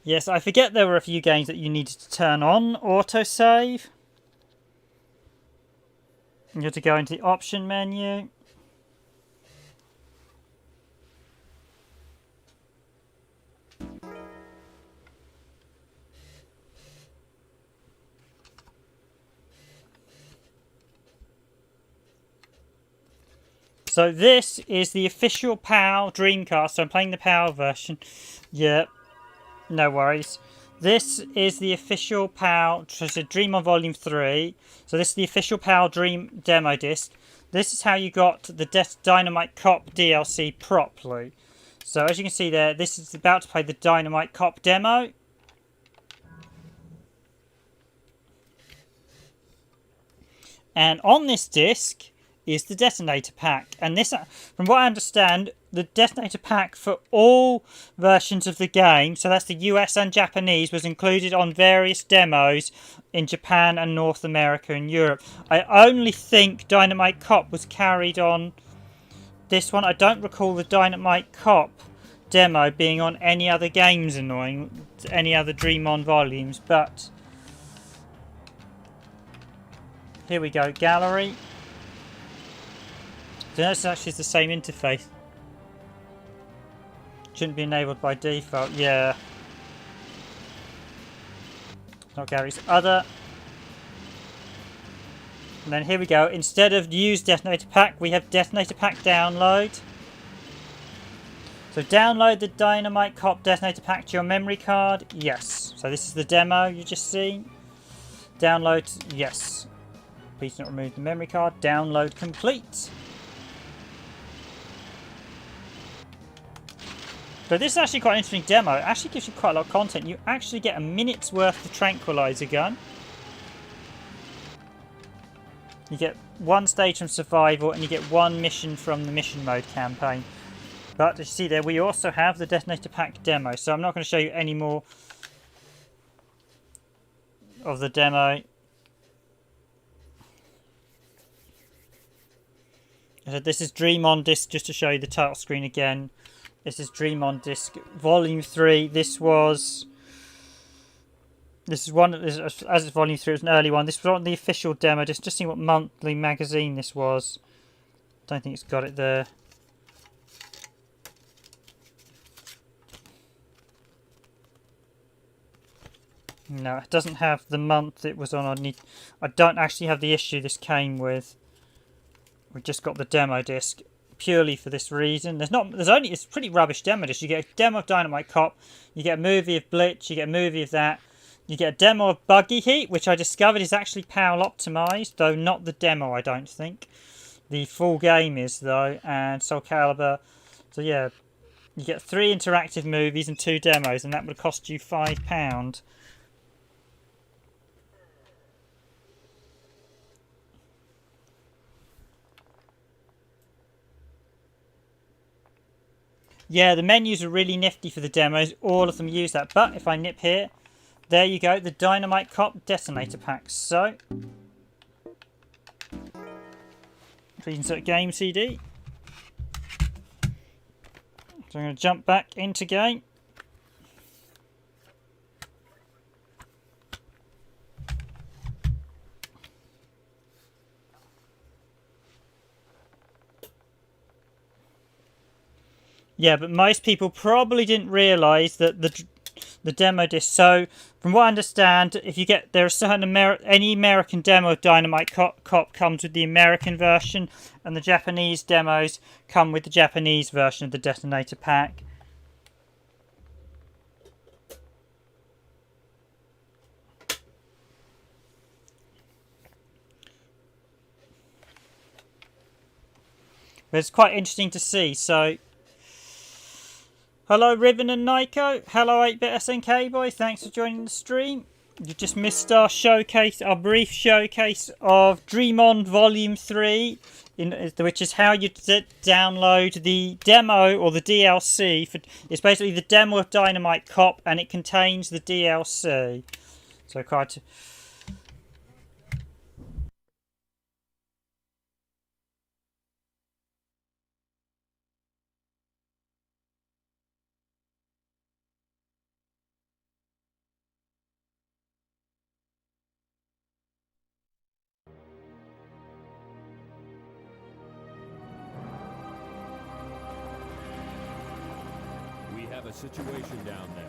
Yes, I forget there were a few games that you needed to turn on autosave. You have to go into the option menu. So this is the official PAL Dreamcast. So I'm playing the PAL version. Yeah. No worries. This is the official PAL, so Dream on Volume 3. So this is the official PAL Dream demo disc. This is how you got the Dynamite Cop DLC properly. So as you can see there, this is about to play the Dynamite Cop demo. And on this disc is the detonator pack. And this, from what I understand, the detonator pack for all versions of the game, so that's the US and Japanese, was included on various demos in Japan and North America and Europe. I only think Dynamite Cop was carried on this one. I don't recall the Dynamite Cop demo being on any other games, any other Dream On volumes, but here we go, gallery. So this actually is the same interface. Shouldn't be enabled by default, yeah. Not Gary's other. And then here we go. Instead of use detonator pack, we have detonator pack download. So download the Dynamite Cop detonator pack to your memory card. Yes. So this is the demo you just seen. Download, yes. Please not remove the memory card. Download complete. So this is actually quite an interesting demo. It actually gives you quite a lot of content. You actually get a minute's worth of tranquilizer gun. You get one stage from survival and you get one mission from the mission mode campaign. But as you see there, we also have the detonator pack demo. So I'm not going to show you any more of the demo. So this is Dream On Disc, just to show you the title screen again. This is Dream On Disc Volume 3. This is one, as it's Volume 3, it was an early one. This was on the official demo, just seeing what monthly magazine this was. Don't think it's got it there. No, it doesn't have the month it was on. I don't actually have the issue this came with. We've just got the demo disc. Purely for this reason. It's a pretty rubbish demo disc. You get a demo of Dynamite Cop, you get a movie of Blitz, you get a movie of that, You get a demo of Buggy Heat, which I discovered is actually PAL optimized, though not the demo, I don't think. The full game is, though, and Soul Calibur. So yeah, you get 3 interactive movies and 2 demos, and that would cost you £5. Yeah, the menus are really nifty for the demos. All of them use that. But if I nip here, there you go, the Dynamite Cop detonator pack. So, please insert game CD. So I'm going to jump back into game. Yeah, but most people probably didn't realise that the demo disc. So, from what I understand, if you get there are certain any American demo of Dynamite Cop comes with the American version, and the Japanese demos come with the Japanese version of the detonator pack. But it's quite interesting to see. So. Hello Riven and Nico, hello 8-bit SNK boys, thanks for joining the stream. You just missed our showcase, our brief showcase of Dream On Volume 3, which is how you download the demo or the DLC. It's basically the demo of Dynamite Cop and it contains the DLC. So quite... A situation down there.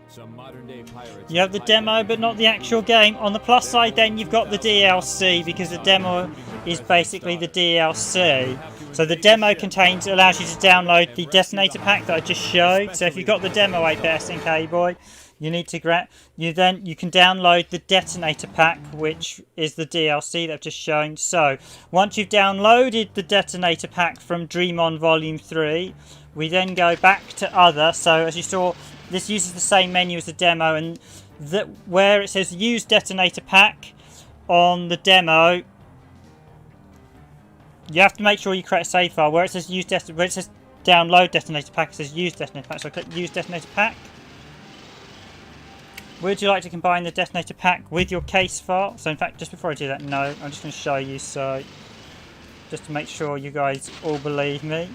Some modern day pirates. You have the demo but not the actual game. On the plus side then you've got the DLC because the demo is basically the DLC. So the demo allows you to download the detonator pack that I just showed. So if you've got the demo 8-bit SNK boy, you need to you can download the detonator pack, which is the DLC that I've just shown. So once you've downloaded the detonator pack from Dream On Volume 3, we then go back to other. So as you saw, this uses the same menu as the demo, and where it says use detonator pack on the demo, you have to make sure you create a save file. Where it says where it says download detonator pack, it says use detonator pack. So I click use detonator pack. Would you like to combine the detonator pack with your case file? So in fact, just before I do that, no, I'm just going to show you. So just to make sure you guys all believe me.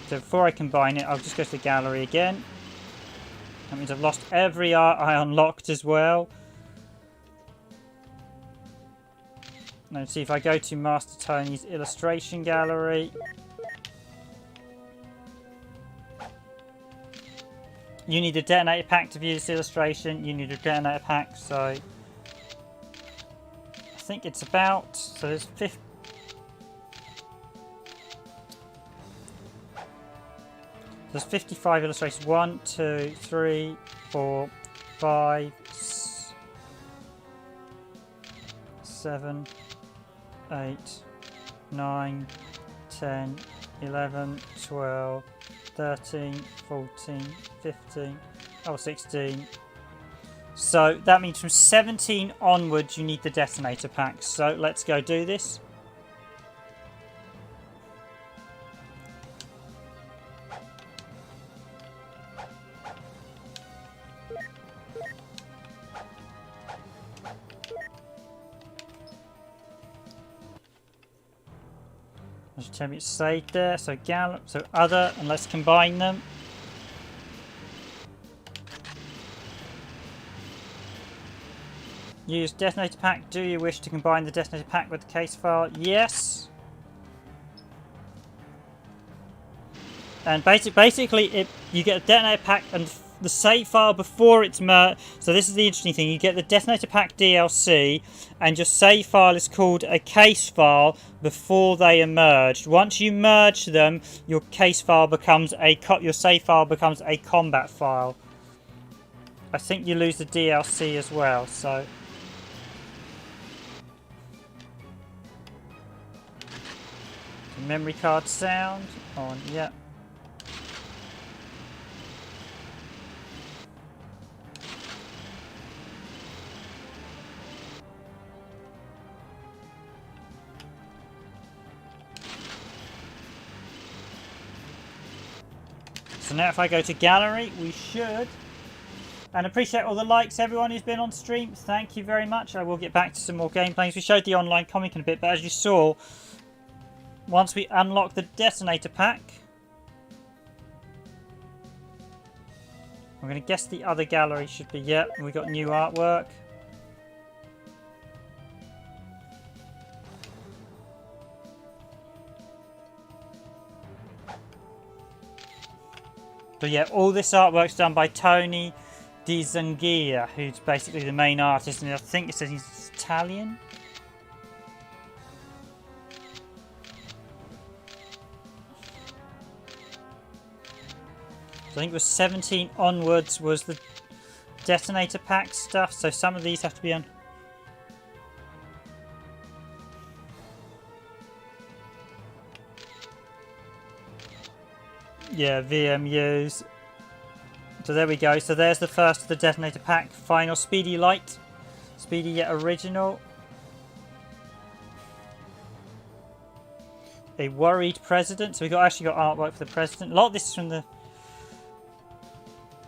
So before I combine it, I'll just go to the gallery again. That means I've lost every art I unlocked as well. Now see if I go to Master Tony's illustration gallery. You need a detonator pack to view this illustration. You need a detonator pack, so I think it's about, so there's 50. There's 55 illustrations. 1, 2, 3, 4, 5, 7, 8, 9, 10, 11, 12, 13, 14, 15, 16. So that means from 17 onwards you need the detonator pack. So let's go do this. Just tell me it's saved there. So other, and let's combine them. Use detonator pack. Do you wish to combine the detonator pack with the case file? Yes. And basically, you get a detonator pack and the save file before it's merged. So this is the interesting thing. You get the detonator pack DLC, and your save file is called a case file before they are merged. Once you merge them, your case file becomes your save file becomes a combat file. I think you lose the DLC as well, so... Memory card sound on, yeah. So now if I go to gallery, we should. And appreciate all the likes, everyone who's been on stream. Thank you very much. I will get back to some more gameplays. We showed the online comic in a bit, but as you saw, once we unlock the detonator pack, I'm going to guess the other gallery should be, yeah, we got new artwork. But yeah, all this artwork's done by Tony Di Zanghia, who's basically the main artist, and I think it says he's Italian. So I think it was 17 onwards was the detonator pack stuff, so some of these have to be on. Yeah, VMUs. So there we go. So there's the first of the detonator pack. Final Speedy Light. Speedy yet original. A worried president. So we actually got artwork for the president. A lot of this is from the...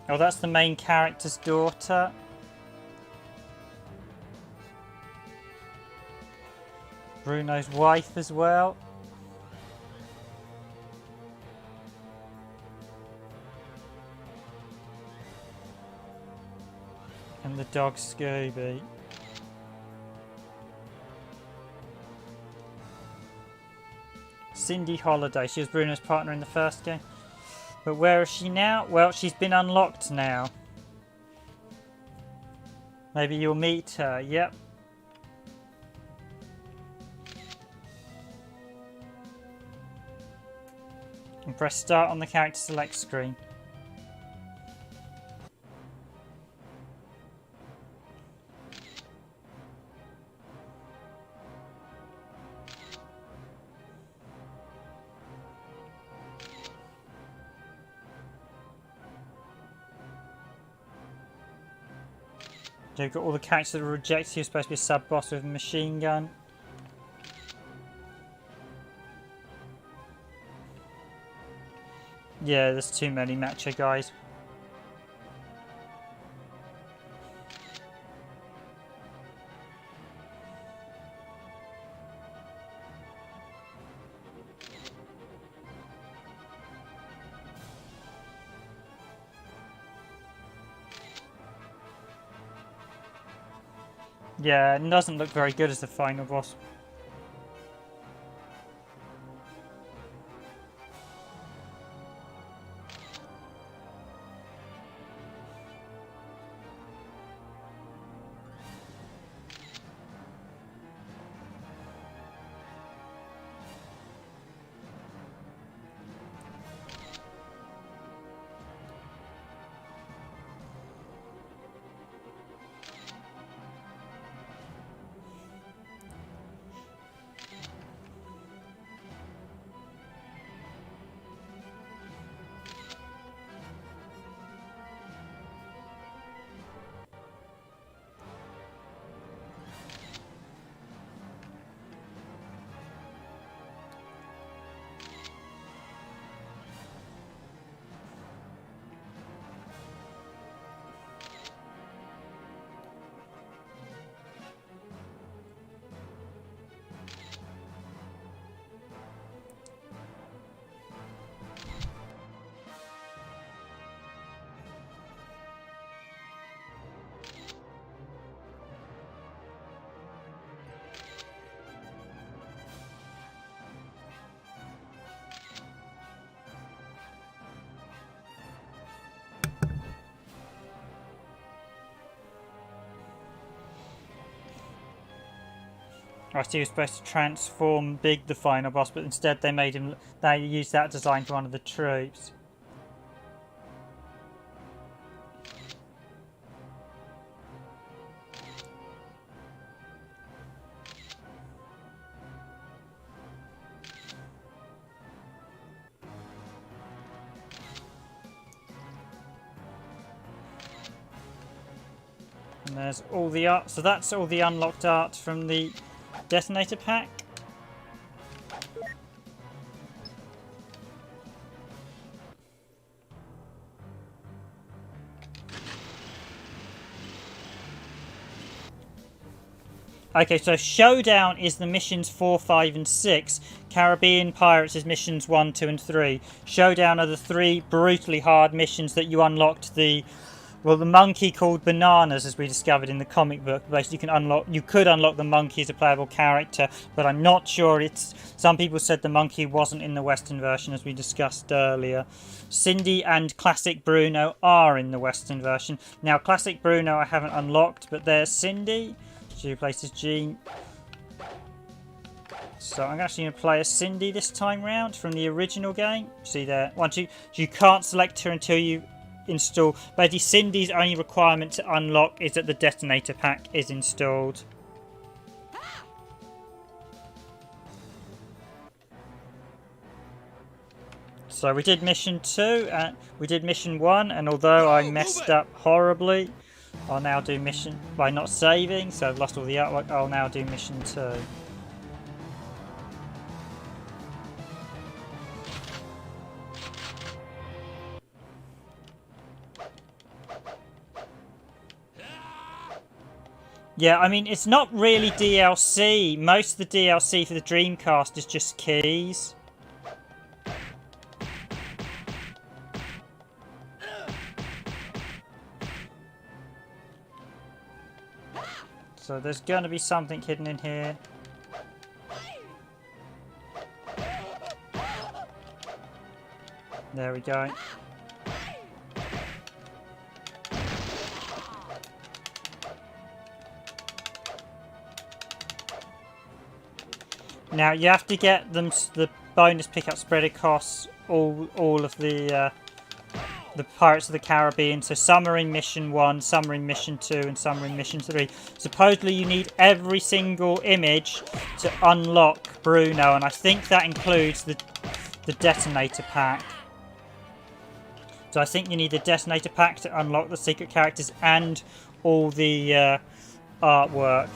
Oh, that's the main character's daughter. Bruno's wife as well. And the dog Scooby. Cindy Holiday. She was Bruno's partner in the first game. But where is she now? Well, she's been unlocked now. Maybe you'll meet her. Yep. And press start on the character select screen. You've got all the characters that were rejected. You're supposed to be a sub-boss with a machine gun. Yeah, there's too many macho guys. Yeah, it doesn't look very good as the final boss. I see he was supposed to transform Big, the final boss, but instead they made him. They used that design for one of the troops. And there's all the art. So that's all the unlocked art from the detonator pack. Okay, so Showdown is the missions 4, 5 and 6. Caribbean Pirates is missions 1, 2 and 3. Showdown are the 3 brutally hard missions that you unlocked the monkey called Bananas, as we discovered in the comic book. Basically, you could unlock the monkey as a playable character, but I'm not sure some people said the monkey wasn't in the Western version, as we discussed earlier. Cindy and Classic Bruno are in the Western version. Now, Classic Bruno I haven't unlocked, but there's Cindy. She replaces Jean. So I'm actually going to play as Cindy this time round from the original game. See there, you can't select her until you install. Basically, Cindy's only requirement to unlock is that the detonator pack is installed. So we did mission 2 and we did mission 1, and although I messed up horribly, I'll now do mission by not saving, so I've lost all the artwork. I'll now do mission 2. Yeah, I mean, it's not really DLC. Most of the DLC for the Dreamcast is just keys. So there's going to be something hidden in here. There we go. Now you have to get them the bonus pickup spread across all of the Pirates of the Caribbean. So some are in mission 1, some are in mission 2, and some are in mission 3. Supposedly you need every single image to unlock Bruno, and I think that includes the detonator pack. So I think you need the detonator pack to unlock the secret characters and all the artwork.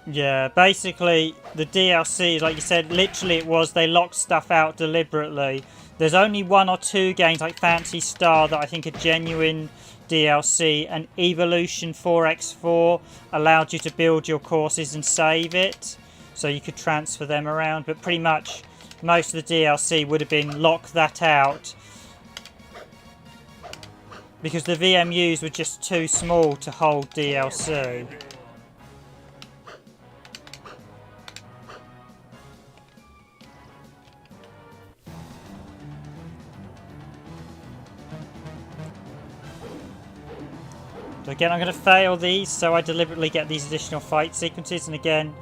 Yeah, basically the DLC, like you said, literally it was they locked stuff out deliberately. There's only 1 or 2 games like Phantasy Star that I think are genuine DLC, and Evolution 4x4 allowed you to build your courses and save it, so you could transfer them around, but pretty much most of the DLC would have been lock that out because the VMUs were just too small to hold DLC. So again, I'm going to fail these, so I deliberately get these additional fight sequences, and again,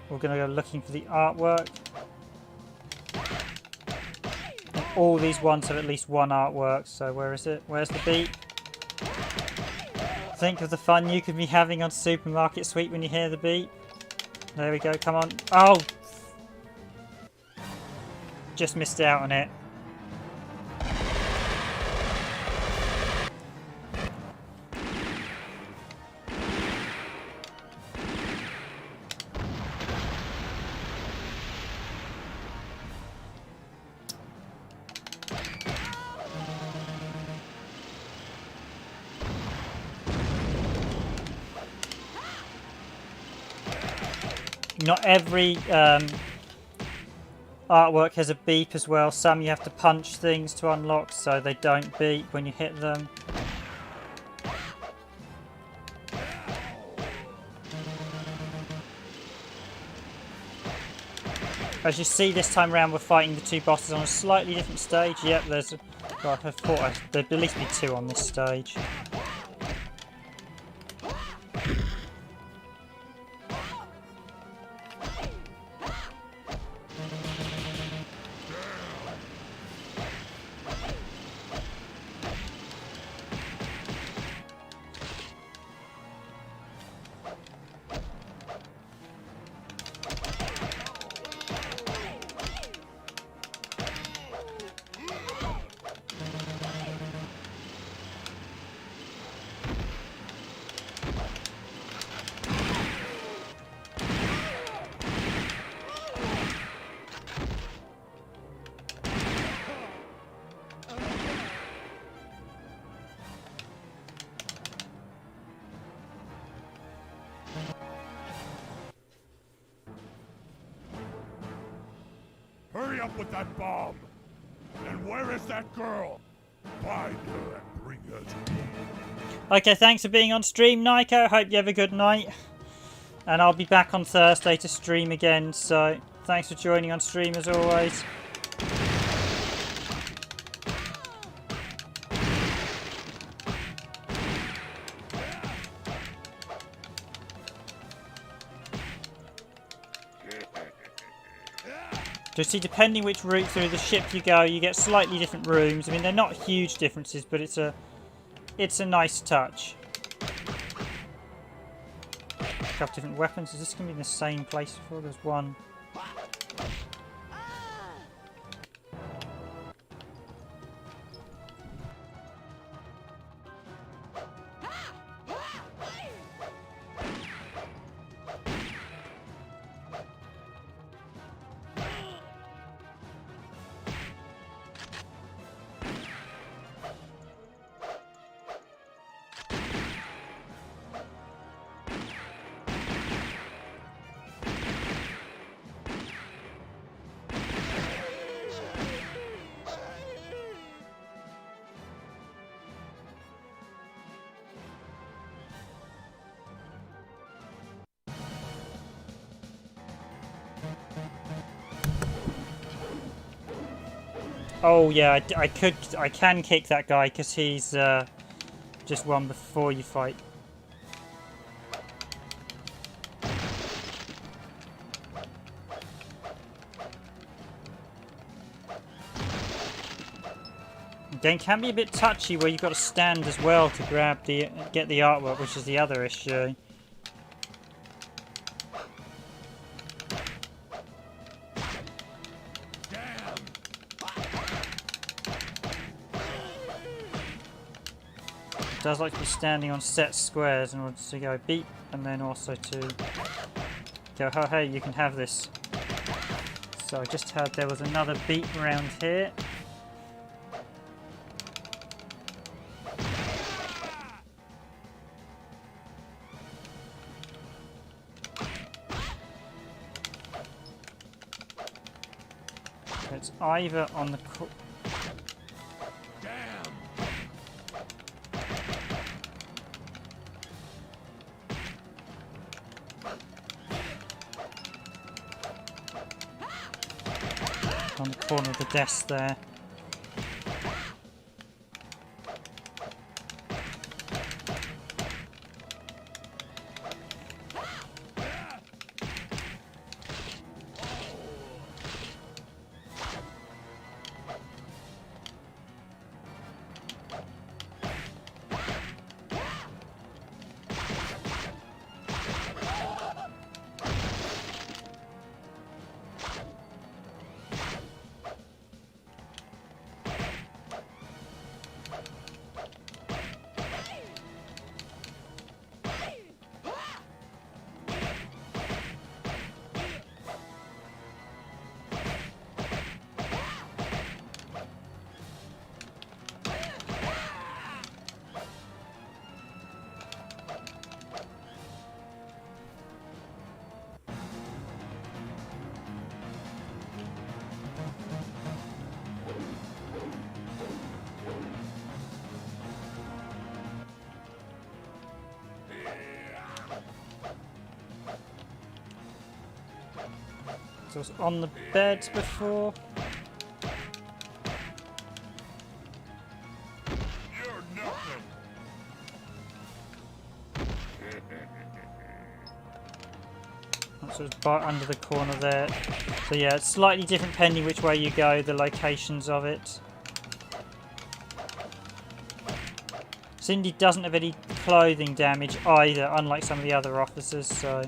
we're going to go looking for the artwork. And all these ones have at least 1 artwork, so where is it? Where's the beat? Think of the fun you could be having on Supermarket Sweep when you hear the beat. There we go, come on. Oh! Just missed out on it. Not every artwork has a beep as well. Some you have to punch things to unlock so they don't beep when you hit them. As you see, this time around we're fighting the two bosses on a slightly different stage. Yep, there's... God, I thought there'd at least be two on this stage. Hurry up with that bomb! And where is that girl? Find her and bring her to me. Okay, thanks for being on stream, Nico. Hope you have a good night. And I'll be back on Thursday to stream again, so thanks for joining on stream as always. So see, depending which route through the ship you go, you get slightly different rooms. I mean, they're not huge differences, but it's a nice touch. A couple different weapons. Is this going to be in the same place before? There's one. Oh yeah, I can kick that guy because he's just one before you fight. The game can be a bit touchy where you've got to stand as well to get the artwork, which is the other issue. It does like to be standing on set squares in order to go beep, and then also to go, oh hey, you can have this. So I just heard there was another beep around here. It's either on the corner of the desk there. So I was on the bed before. You're nothing. So it's right under the corner there. So yeah, it's slightly different depending which way you go, the locations of it. Cindy doesn't have any clothing damage either, unlike some of the other officers, so...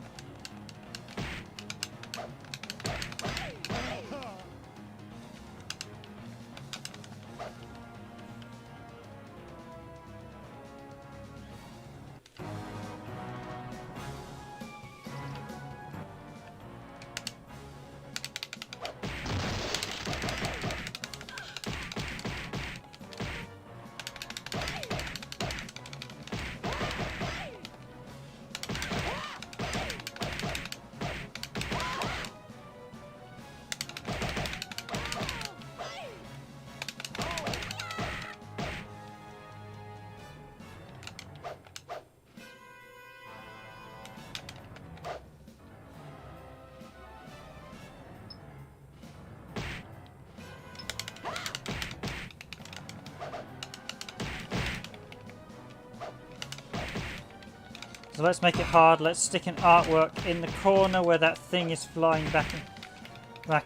So let's make it hard. Let's stick an artwork in the corner where that thing is flying back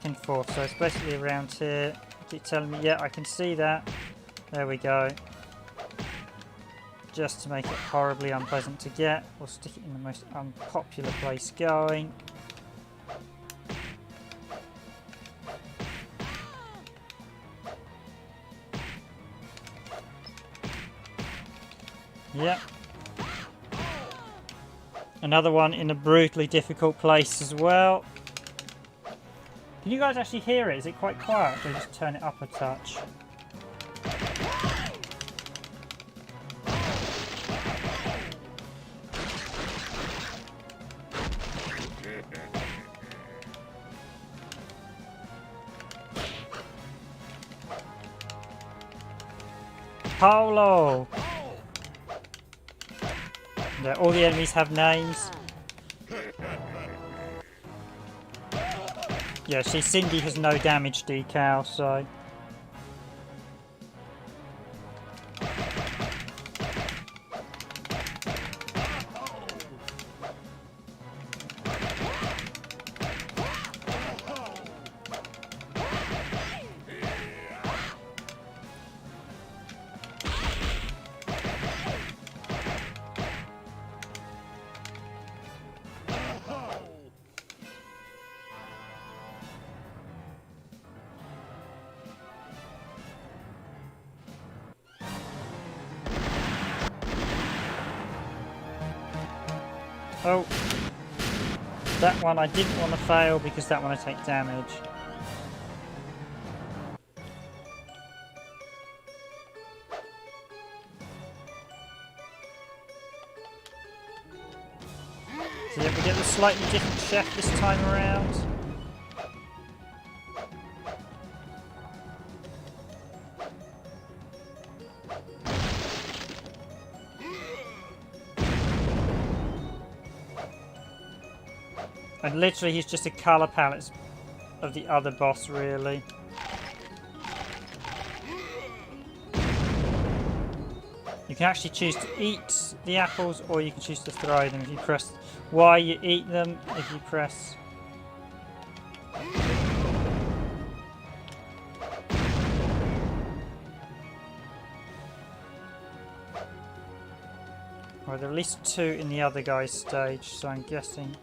and forth. So it's basically around here. Keep telling me, yeah, I can see that. There we go. Just to make it horribly unpleasant to get, we'll stick it in the most unpopular place going. Yep. Another one in a brutally difficult place as well. Can you guys actually hear it? Is it quite quiet? Or just turn it up a touch? Paolo! Yeah, all the enemies have names. Yeah, see, Cindy has no damage decal, so... Oh, that one I didn't want to fail because that one I take damage. So yeah, we get the slightly different chef this time around. And literally he's just a colour palette of the other boss, really. You can actually choose to eat the apples or you can choose to throw them. If you press Y, you eat them. If you press... Well, there are at least 2 in the other guy's stage, so I'm guessing...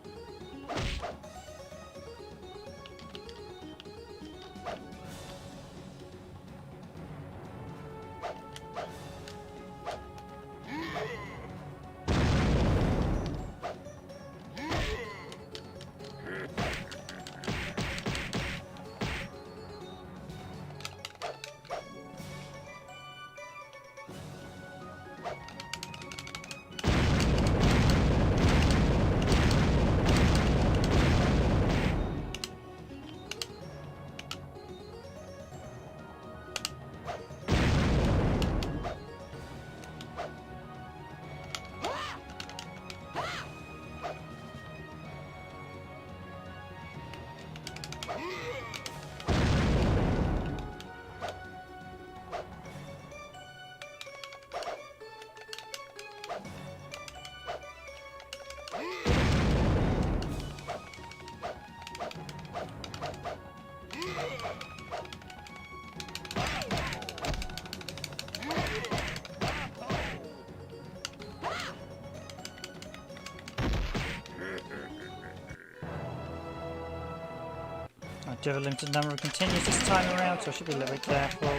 I do have a limited number of continues this time around, so I should be a little bit careful.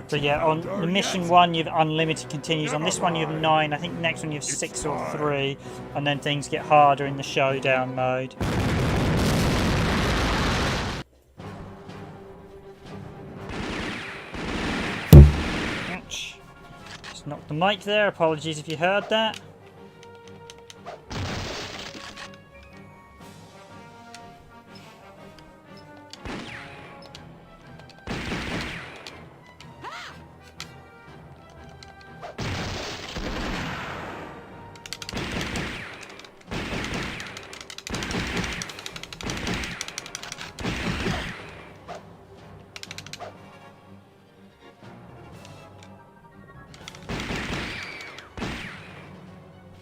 So yeah, on the mission 1 you have unlimited continues, on this one you have 9, I think the next one you have 6 or 3, and then things get harder in the showdown mode. Ouch. Just knocked the mic there, apologies if you heard that.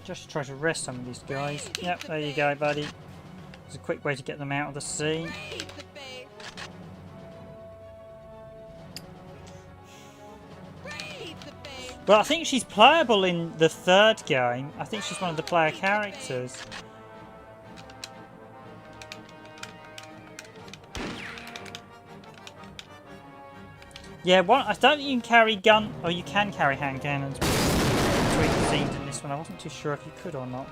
Just try to rest some of these guys. Yep, there you go, buddy. It's a quick way to get them out of the scene. But I think she's playable in the 3rd game. I think she's one of the player characters. Yeah, I don't think you can carry gun, or you can carry hand cannons between scenes in this one. I wasn't too sure if you could or not.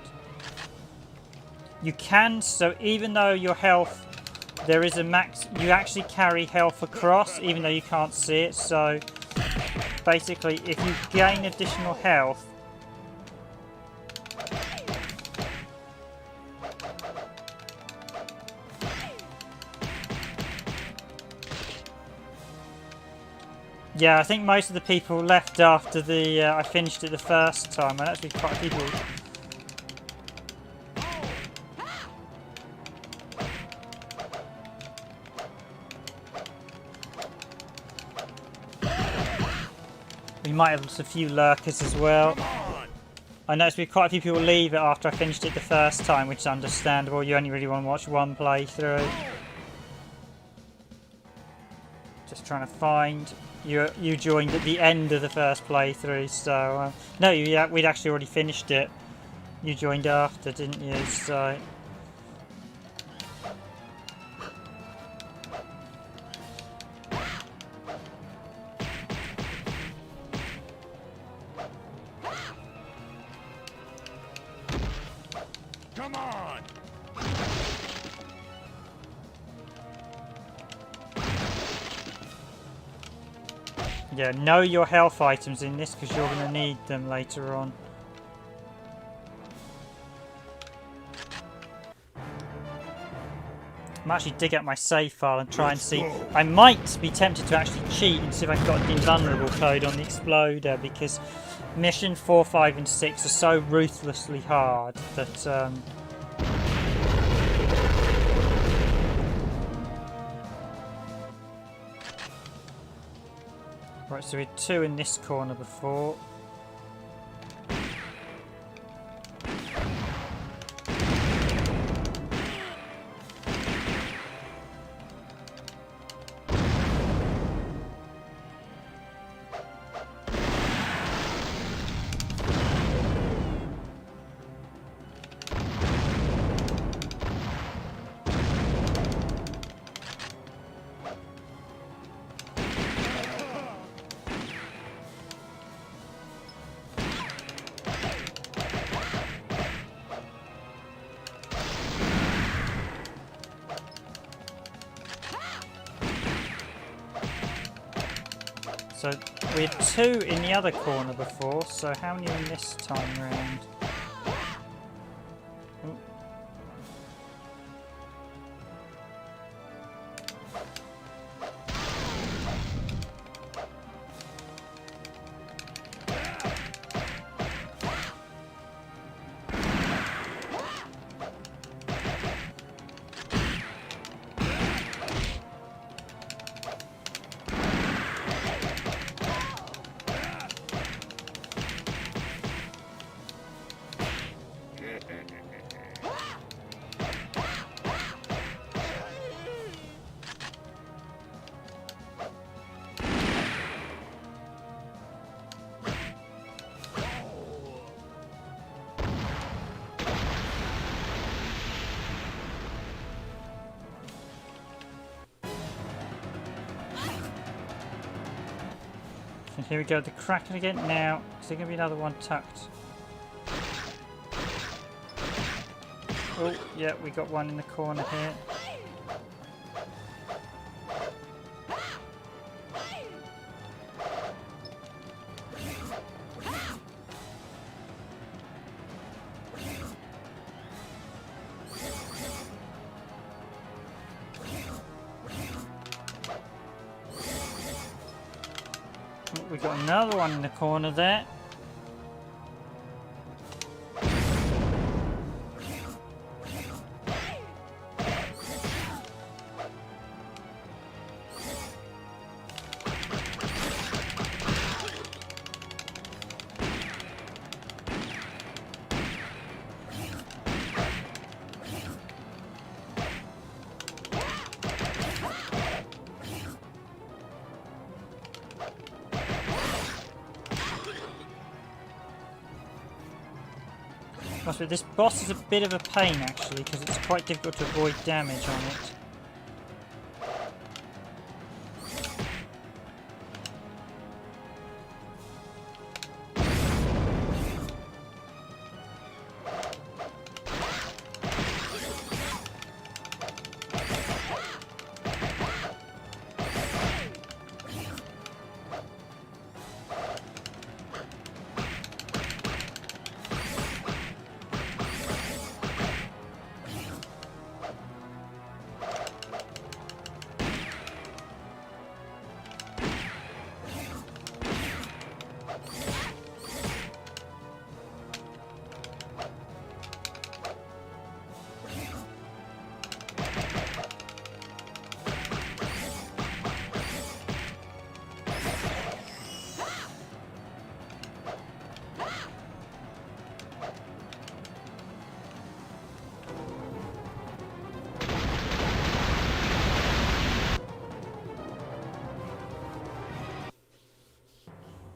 You can, so even though your health, there is a max, you actually carry health across, even though you can't see it. So basically, if you gain additional health, yeah, I think most of the people left after the I finished it the first time, and actually quite a few people. We might have a few lurkers as well. I noticed we quite a few people leave it after I finished it the first time, which is understandable. You only really want to watch one playthrough. Just trying to find. You joined at the end of the first playthrough, so no, we'd actually already finished it. You joined after, didn't you? So Come on! yeah, know your health items in this because you're going to need them later on. I might actually dig out my save file and try and see. I might be tempted to actually cheat and see if I've got the invulnerable code on the exploder, because mission 4, 5 and 6 are so ruthlessly hard that right, so we had 2 in this corner before. So we had 2 in the other corner before, so how many in this time round? Ooh. And here we go, the Kraken again. Now, is there going to be another one tucked? Oh, yeah, we got one in the corner here. We got another one in the corner there. Must be, this boss is a bit of a pain actually, because it's quite difficult to avoid damage on it.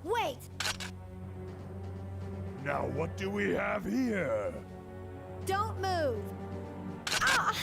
Wait! Now what do we have here? Don't move! Ah!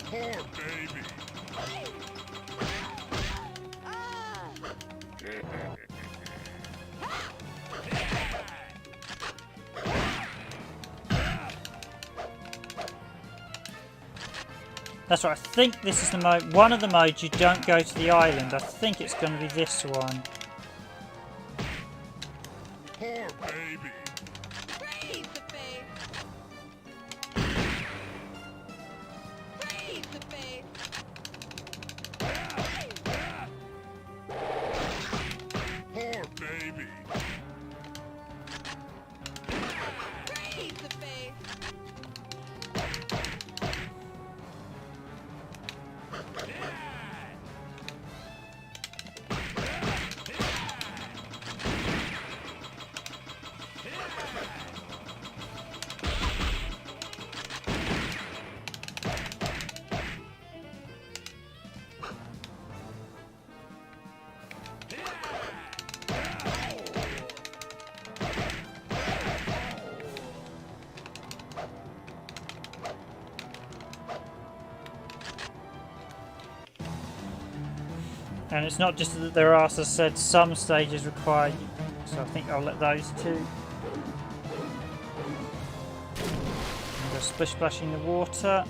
Poor baby. That's right, I think this is the mode, one of the modes you don't go to the island. I think it's going to be this one. Poor baby. Praise the faith. Praise the faith. Poor baby. Praise the faith. And it's not just that there are, as I said, some stages require, so I think I'll let those two. And go splish splash in the water.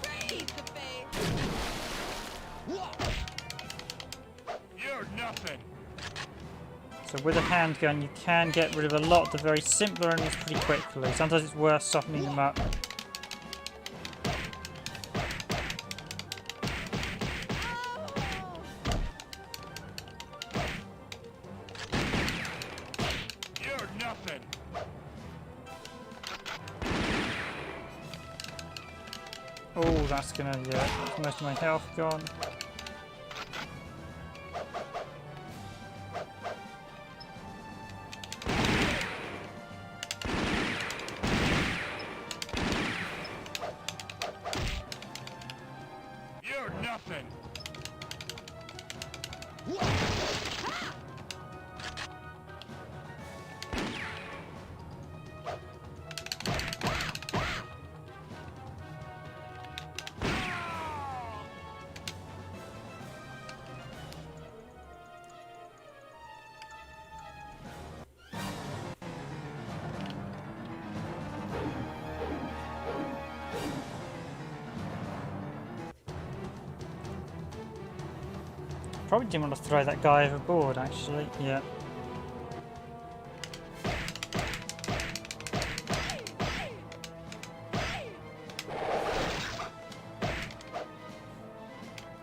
Praise the faith. So with a handgun, you can get rid of a lot of the very simpler enemies pretty quickly. Sometimes it's worth softening them up. You're nothing. Oh, that's gonna, yeah, that's most of my health gone. You're nothing. Probably didn't want to throw that guy overboard, actually. Yeah.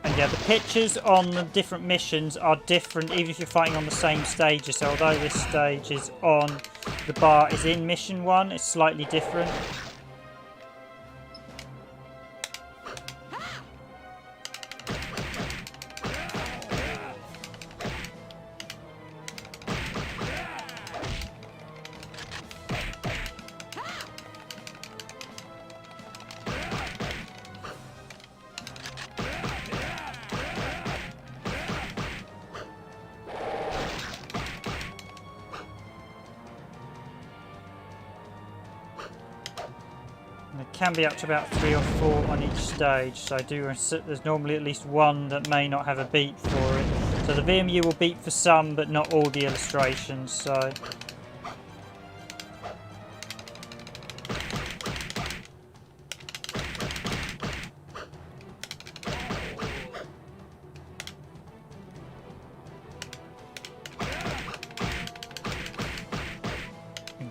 And yeah, the pictures on the different missions are different, even if you're fighting on the same stages. So although this stage is on, the bar is in mission 1, it's slightly different. There can be up to about 3 or 4 on each stage, so there's normally at least one that may not have a beep for it. So the VMU will beep for some, but not all the illustrations, so...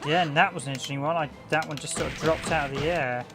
Again, that was an interesting one. That one just sort of dropped out of the air.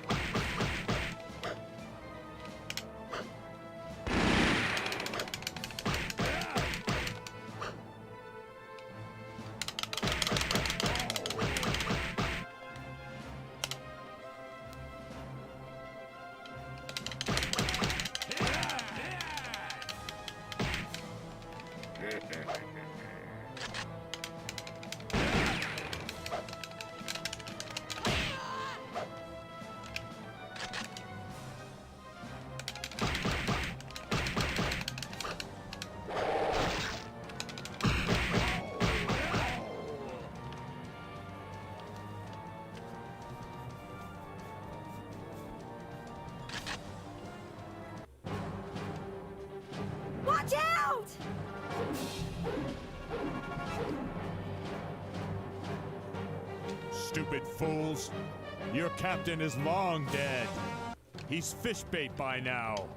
Watch out! Stupid fools. Your captain is long dead. He's fish bait by now.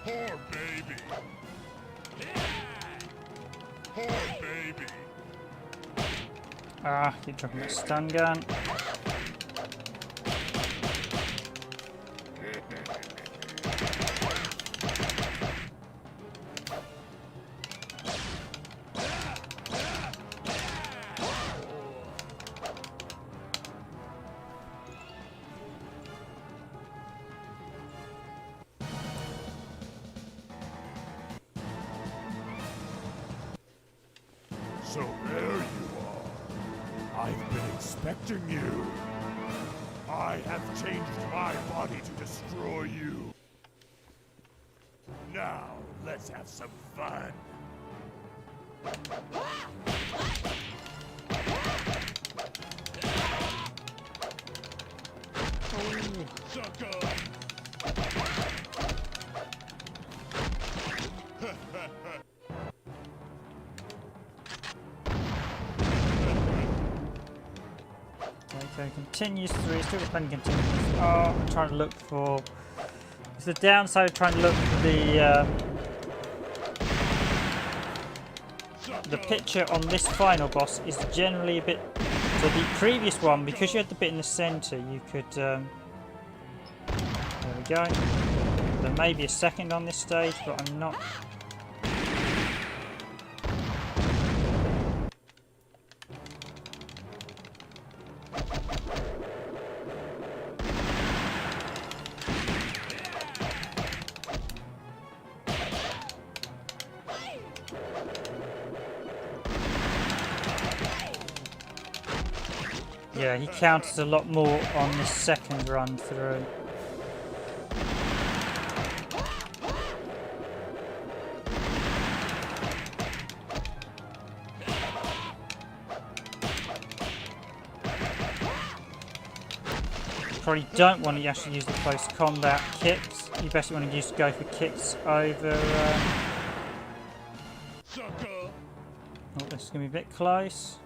Poor baby. Poor baby. Ah, keep dropping that stun gun. So there you are. I've been expecting you. I have changed my body to destroy you. Now, let's have some fun. Sucker! Okay, continues through, still got plenty continues. Oh, I'm trying to look for... It's the downside of trying to look for the picture on this final boss is generally a bit... So the previous one, because you had the bit in the centre, you could... there we go. There may be a second on this stage, but I'm not... Yeah, he counters a lot more on this second run through. Probably don't want to actually use the close combat kicks. You basically want to go for kicks over... Oh, this is going to be a bit close.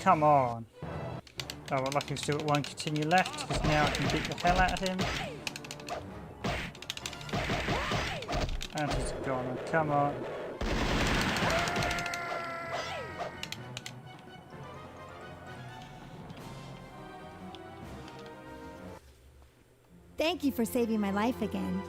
Come on. Oh, well, lucky we've still got one continue left, because now I can beat the hell out of him. And he's gone. Come on. Thank you for saving my life again.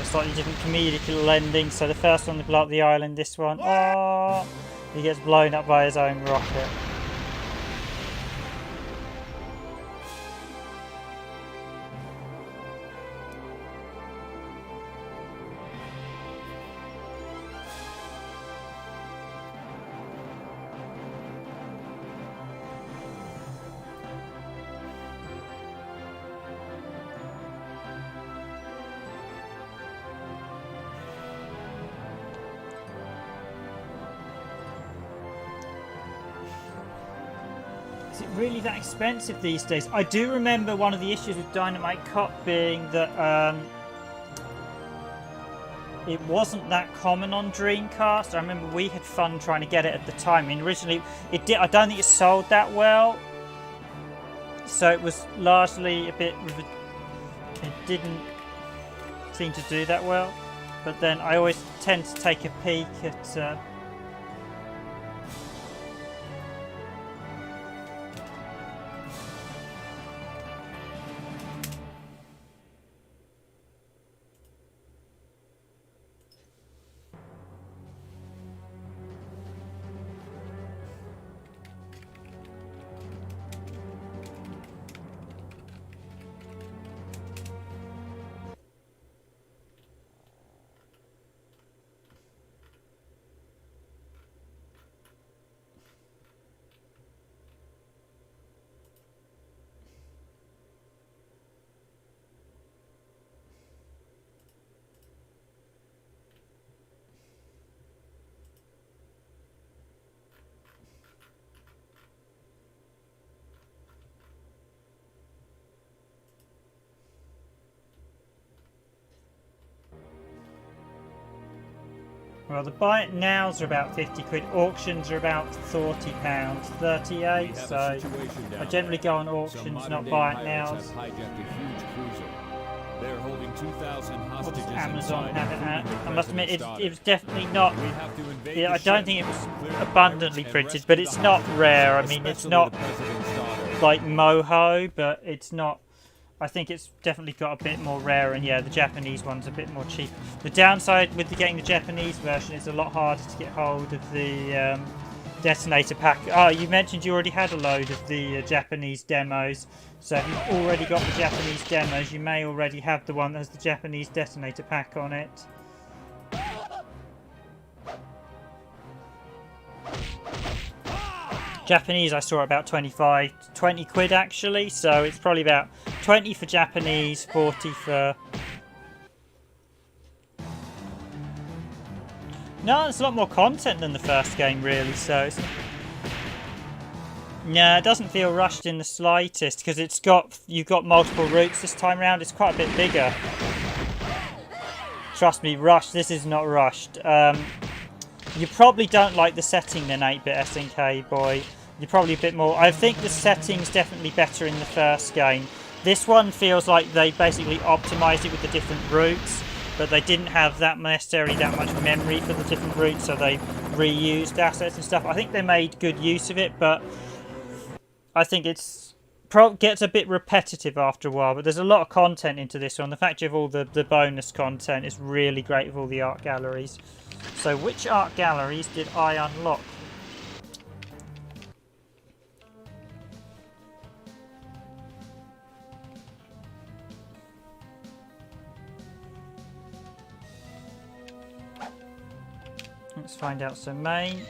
Slightly different comedic lending. So the first one to blow up the island, this one, oh, he gets blown up by his own rocket. Is it really that expensive these days? I do remember one of the issues with Dynamite Cop being that it wasn't that common on Dreamcast. I remember we had fun trying to get it at the time. I mean, originally it did. I don't think it sold that well, so it was largely a bit. It didn't seem to do that well. But then I always tend to take a peek at. Well, the buy it nows are about 50 quid. Auctions are about £40, 38. So I generally go on auctions, not buy it nows. They're holding 2,000 What hostages does Amazon inside, have it at? including the I must admit, it president's was definitely not. daughter. We have to invade Yeah, the I don't ship, think it was clear the abundantly pirates, and printed, rescue but the it's not hostages, rare. I mean, it's especially not the president's daughter. like moho, but it's not. I think it's definitely got a bit more rare, and yeah, the Japanese one's a bit more cheap. The downside with getting the Japanese version is a lot harder to get hold of the detonator pack. Oh, you mentioned you already had a load of the Japanese demos, so if you've already got the Japanese demos, you may already have the one that has the Japanese detonator pack on it. Japanese I saw about 20 quid actually, so it's probably about 20 for Japanese, 40 for... No, there's a lot more content than the first game really, so it's... No, it doesn't feel rushed in the slightest, because you've got multiple routes this time round. It's quite a bit bigger. Trust me, rushed, this is not rushed. You probably don't like the setting then, 8-bit SNK boy. You're probably a bit more... I think the setting's definitely better in the first game. This one feels like they basically optimised it with the different routes, but they didn't have necessarily that much memory for the different routes, so they reused assets and stuff. I think they made good use of it, but I think it's gets a bit repetitive after a while. But there's a lot of content into this one. The fact you have all the bonus content is really great with all the art galleries. So which art galleries did I unlock? Let's find out some main.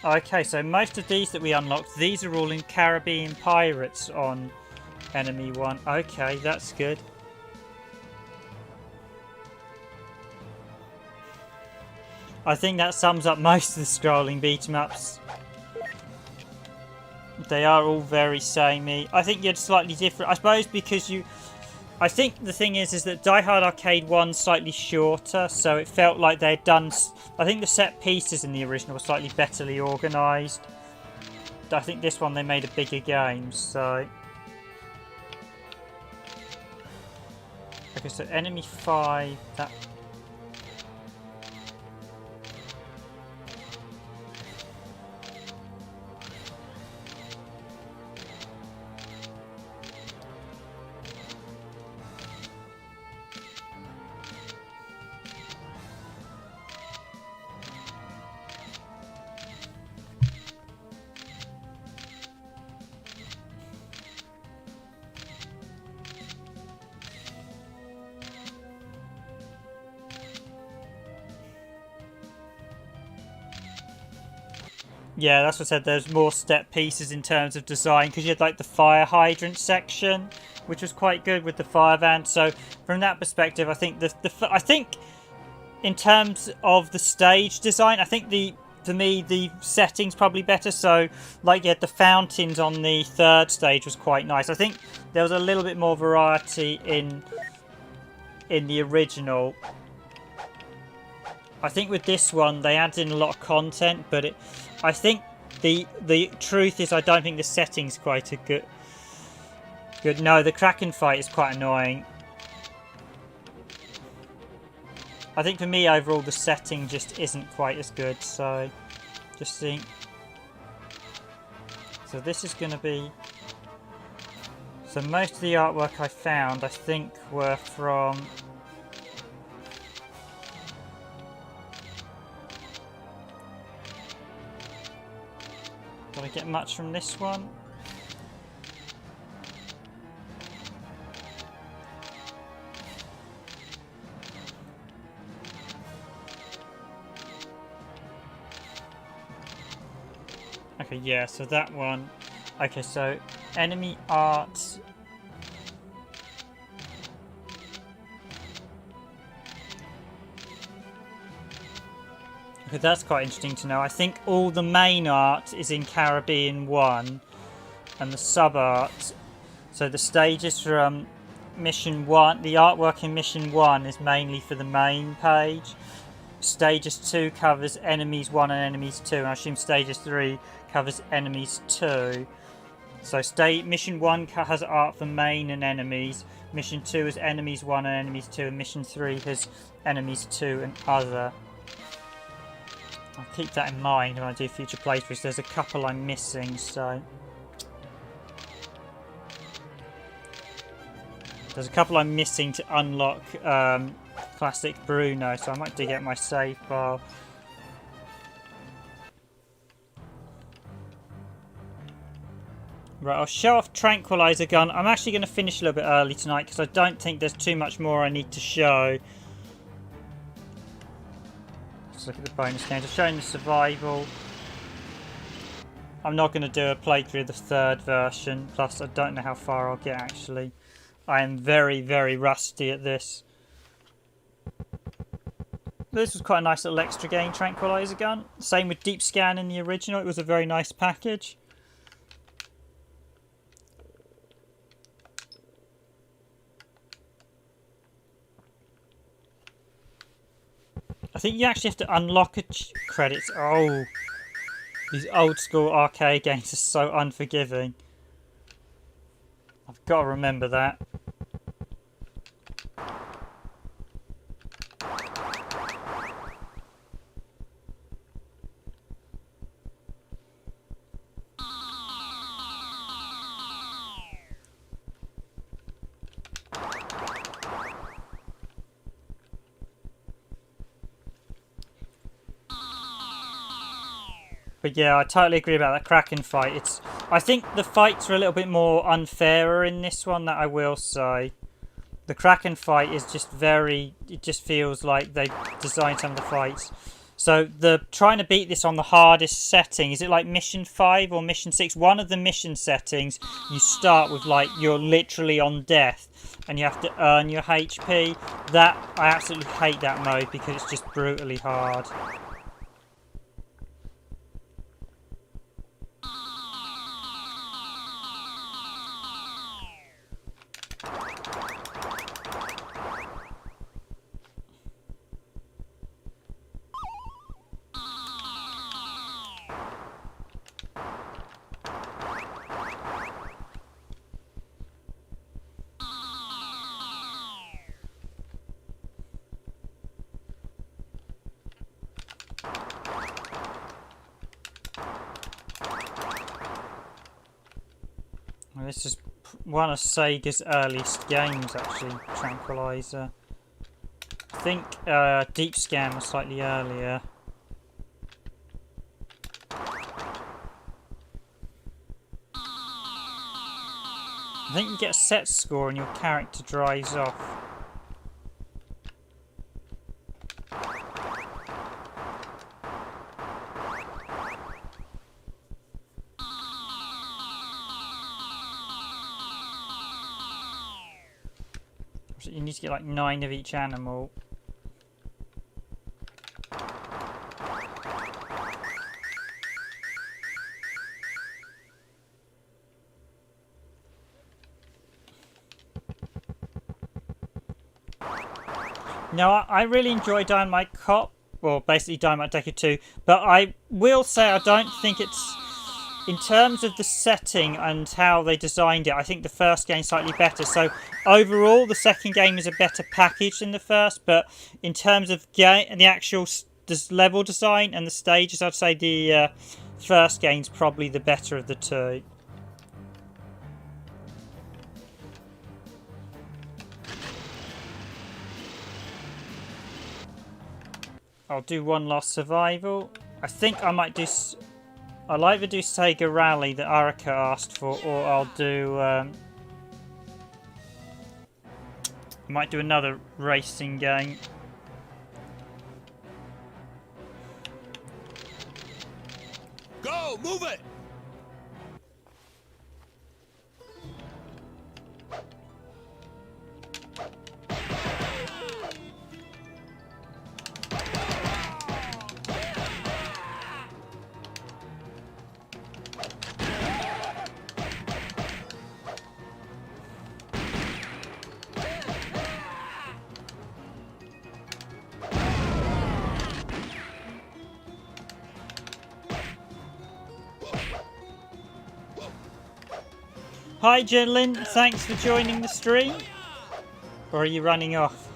Okay, so most of these that we unlocked, these are all in Caribbean Pirates on Enemy 1. Okay, that's good. I think that sums up most of the scrolling beat-em-ups. They are all very samey. I think you're slightly different. I suppose because you... I think the thing is that Die Hard Arcade 1's slightly shorter, so it felt like they'd done... I think the set pieces in the original were slightly betterly organised. I think this one they made a bigger game, so... Okay, so Enemy 5, that... Yeah, that's what I said. There's more step pieces in terms of design because you had like the fire hydrant section, which was quite good with the fire van. So from that perspective, I think I think in terms of the stage design, I think to me the setting's probably better. So like you had the fountains on the third stage was quite nice. I think there was a little bit more variety in the original. I think with this one they added in a lot of content, but I think the truth is I don't think the setting's quite a good. No, the Kraken fight is quite annoying. I think for me overall the setting just isn't quite as good. So just think. So this is going to be. So most of the artwork I found, I think, were from. Did I get much from this one? Okay, yeah, so that one. Okay, so enemy art. Okay, that's quite interesting to know. I think all the main art is in Caribbean 1 and the sub art. So the stages from Mission 1, the artwork in Mission 1 is mainly for the main page. Stages 2 covers Enemies 1 and Enemies 2, and I assume Stages 3 covers Enemies 2. So Mission 1 has art for main and enemies, Mission 2 is Enemies 1 and Enemies 2, and Mission 3 has Enemies 2 and other. I'll keep that in mind when I do future playthroughs. There's a couple I'm missing, so... There's a couple I'm missing to unlock Classic Bruno, so I might dig out my save file. Right, I'll show off Tranquilizer Gun. I'm actually going to finish a little bit early tonight because I don't think there's too much more I need to show. Let's look at the bonus games. I'm showing the survival. I'm not going to do a playthrough of the third version, plus I don't know how far I'll get actually. I am very, very rusty at this. This was quite a nice little extra game, Tranquilizer Gun. Same with Deep Scan in the original. It was a very nice package. I think you actually have to unlock credits. Oh, these old school arcade games are so unforgiving. I've got to remember that. But yeah, I totally agree about that Kraken fight. I think the fights are a little bit more unfairer in this one, that I will say. The Kraken fight is just it just feels like they designed some of the fights. So trying to beat this on the hardest setting, is it like Mission 5 or Mission 6? One of the mission settings, you start with like, you're literally on death and you have to earn your HP. I absolutely hate that mode because it's just brutally hard. This is one of Sega's earliest games, actually, Tranquilizer. I think Deep Scan was slightly earlier. I think you get a set score and your character drives off. You need to get like 9 of each animal. Now, I really enjoy Dynamite Cop, well, basically Dynamite Deka 2, but I will say I don't think it's... In terms of the setting and how they designed it, I think the first game's slightly better. So overall, the second game is a better package than the first. But in terms of the actual level design and the stages, I'd say the first game's probably the better of the two. I'll do one last survival. I think I might do... I'll either do Sega Rally that Arika asked for, or I'll do... I might do another racing game. Go! Move it! Hi, Jenlyn. Thanks for joining the stream. Or are you running off?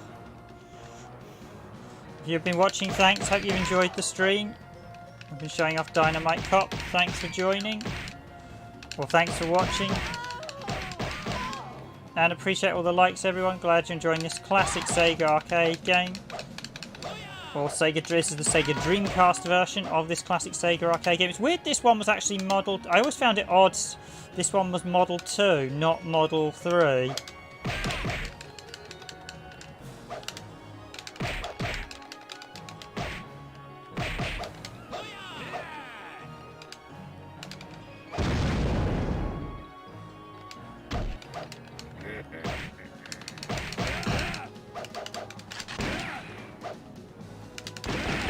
If you've been watching, thanks. Hope you enjoyed the stream. I've been showing off Dynamite Cop. Thanks for joining. Well, thanks for watching. And appreciate all the likes, everyone. Glad you're enjoying this classic Sega arcade game. Or Sega, this is the Sega Dreamcast version of this classic Sega arcade game. It's weird this one was actually modelled... I always found it odd this one was Model 2, not Model 3.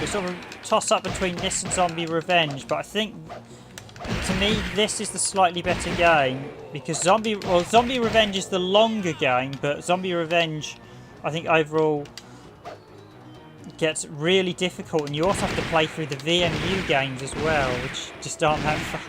Sort of toss up between this and Zombie Revenge, but I think to me this is the slightly better game because Zombie Revenge is the longer game, but Zombie Revenge I think overall gets really difficult, and you also have to play through the VMU games as well, which just aren't that fun.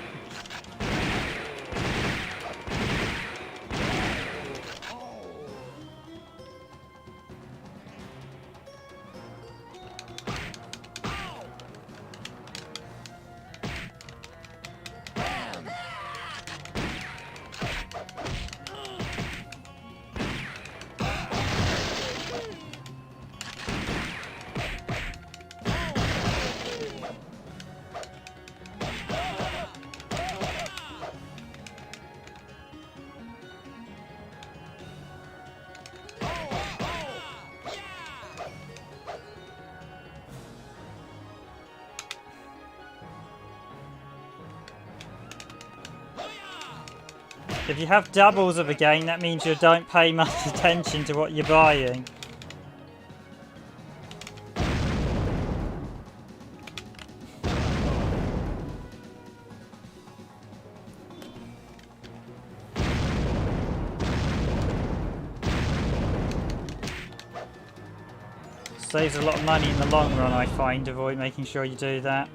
If you have doubles of a game, that means you don't pay much attention to what you're buying. Saves a lot of money in the long run, I find, avoid making sure you do that.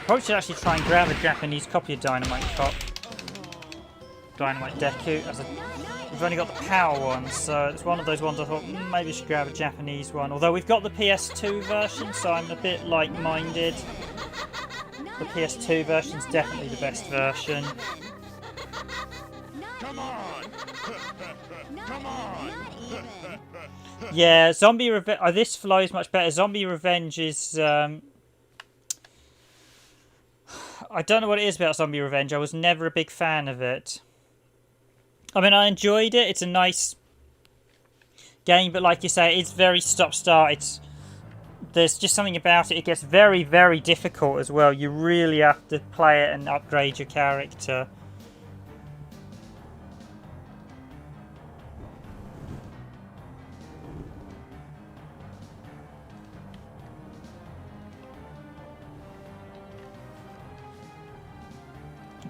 Probably should actually try and grab a Japanese copy of Dynamite Cop. Dynamite Deka. We've only got the power one, so it's one of those ones I thought maybe I should grab a Japanese one. Although we've got the PS2 version, so I'm a bit like-minded. The PS2 version's definitely the best version. Come on! Come on! Yeah, Zombie Revenge... this flows much better. Zombie Revenge is... I don't know what it is about Zombie Revenge. I was never a big fan of it. I mean, I enjoyed it. It's a nice game, but like you say, it's very stop-start. There's just something about it. It gets very, very difficult as well. You really have to play it and upgrade your character.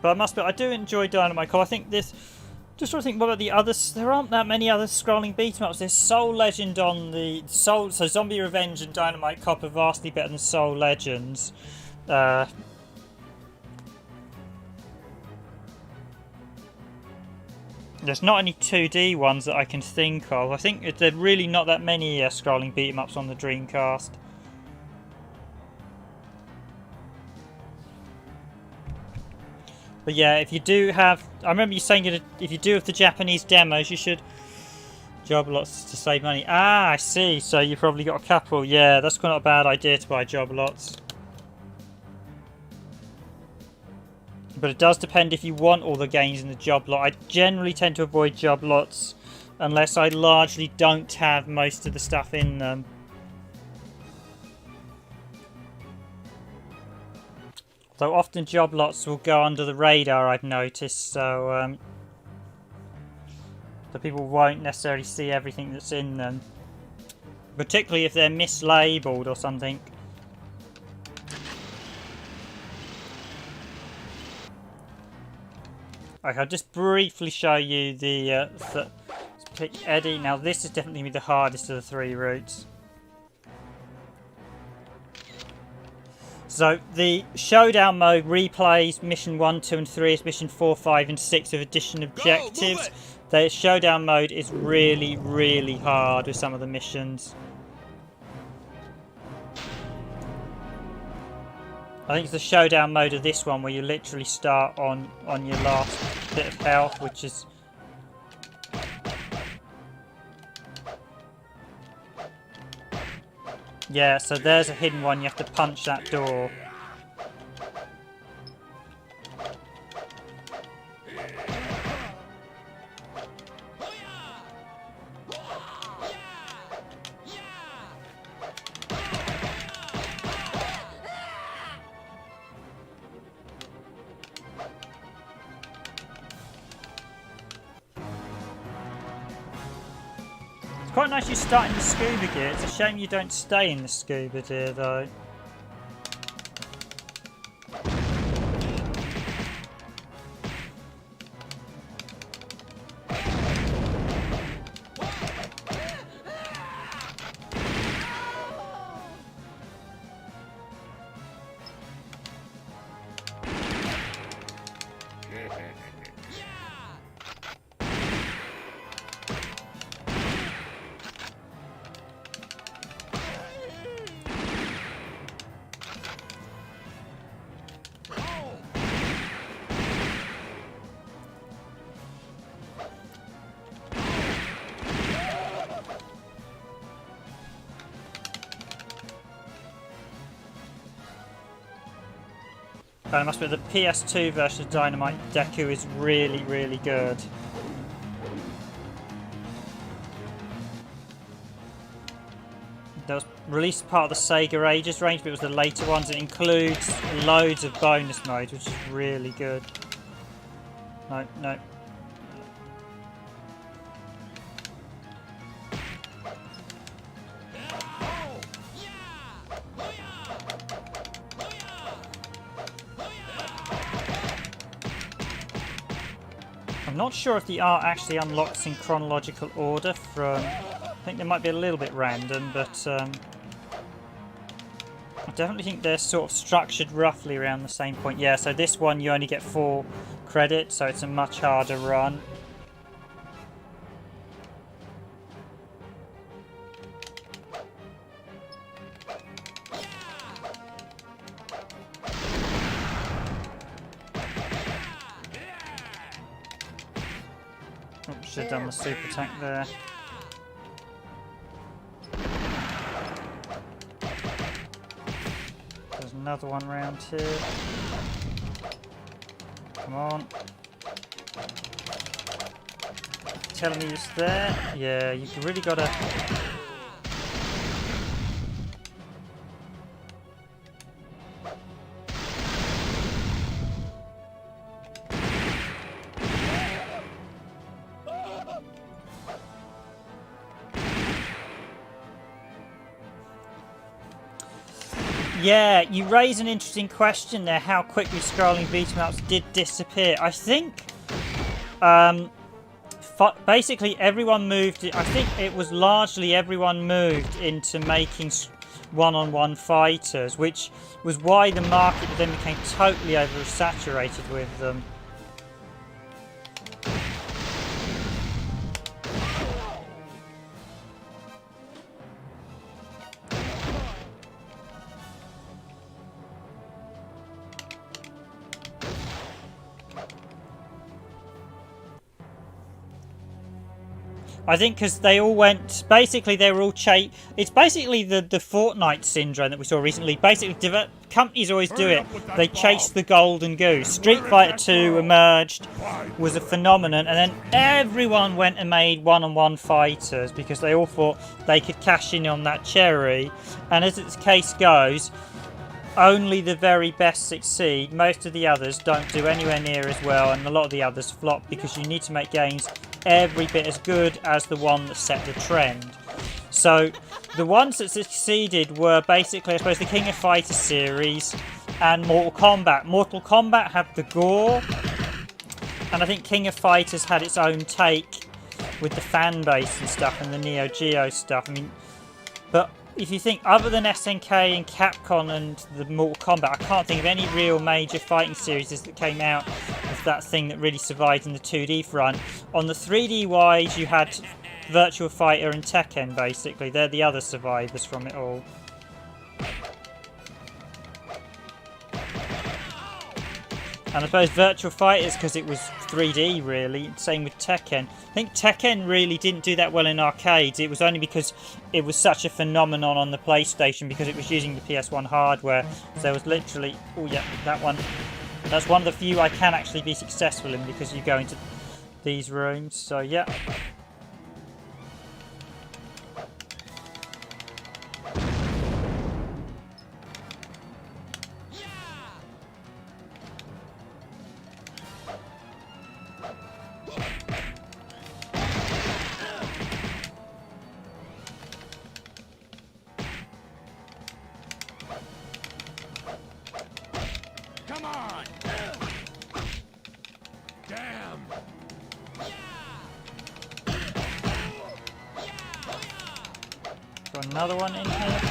But I must admit, I do enjoy Dynamite Cop. I think this... Just trying to think, what about the others? There aren't that many other scrolling beat-em-ups. There's Soul Legend on the... So Zombie Revenge and Dynamite Cop are vastly better than Soul Legends. There's not any 2D ones that I can think of. I think there are really not that many scrolling beat-em-ups on the Dreamcast. But yeah, if you do have... I remember you saying if you do have the Japanese demos, you should job lots to save money. Ah, I see. So you've probably got a couple. Yeah, that's not a bad idea to buy job lots. But it does depend if you want all the games in the job lot. I generally tend to avoid job lots unless I largely don't have most of the stuff in them. Though often job lots will go under the radar, I've noticed, so the people won't necessarily see everything that's in them. Particularly if they're mislabeled or something. Okay, I'll just briefly show you the let's pick Eddie. Now this is definitely the hardest of the three routes. So the showdown mode replays mission 1, 2 and 3 as mission 4, 5 and 6 with addition objectives. The showdown mode is really, really hard with some of the missions. I think it's the showdown mode of this one where you literally start on your last bit of health, which is... Yeah, so there's a hidden one, you have to punch that door. Quite nice you start in the scuba gear. It's a shame you don't stay in the scuba gear though. I must admit, the PS2 version of Dynamite Deka is really, really good. That was released as part of the Sega Ages range, but it was the later ones. It includes loads of bonus modes, which is really good. No, no. I'm not sure if the art actually unlocks in chronological order from... I think they might be a little bit random, but I definitely think they're sort of structured roughly around the same point. Yeah, so this one you only get 4 credits, so it's a much harder run. Should have done the super attack there. There's another one round here. Come on. Telling me it's there. Yeah, you've really got to... Yeah, you raise an interesting question there, how quickly scrolling beat-em-ups did disappear. I think basically everyone moved, I think it was largely everyone moved into making one-on-one fighters, which was why the market then became totally oversaturated with them. I think because they all went, basically they were all it's basically the Fortnite syndrome that we saw recently. Basically, companies always do it. They chase the golden goose. Street Fighter 2 emerged, was a phenomenon, and then everyone went and made one-on-one fighters because they all thought they could cash in on that cherry. And as its case goes, only the very best succeed. Most of the others don't do anywhere near as well, and a lot of the others flop because you need to make games every bit as good as the one that set the trend. So the ones that succeeded were basically, I suppose, the King of Fighters series and Mortal Kombat. Mortal Kombat had the gore, and I think King of Fighters had its own take with the fan base and stuff and the Neo Geo stuff. I mean, but if you think other than SNK and Capcom and the Mortal Kombat, I can't think of any real major fighting series that came out of that thing that really survived in the 2D front. On the 3D wise, you had Virtua Fighter and Tekken, basically. They're the other survivors from it all. And I suppose Virtua Fighter is because it was 3D, really. Same with Tekken. I think Tekken really didn't do that well in arcades. It was only because it was such a phenomenon on the PlayStation because it was using the PS1 hardware. So there was literally... Oh, yeah, that one. That's one of the few I can actually be successful in because you go into these rooms. So, yeah. Come on! Damn! Got another one in here.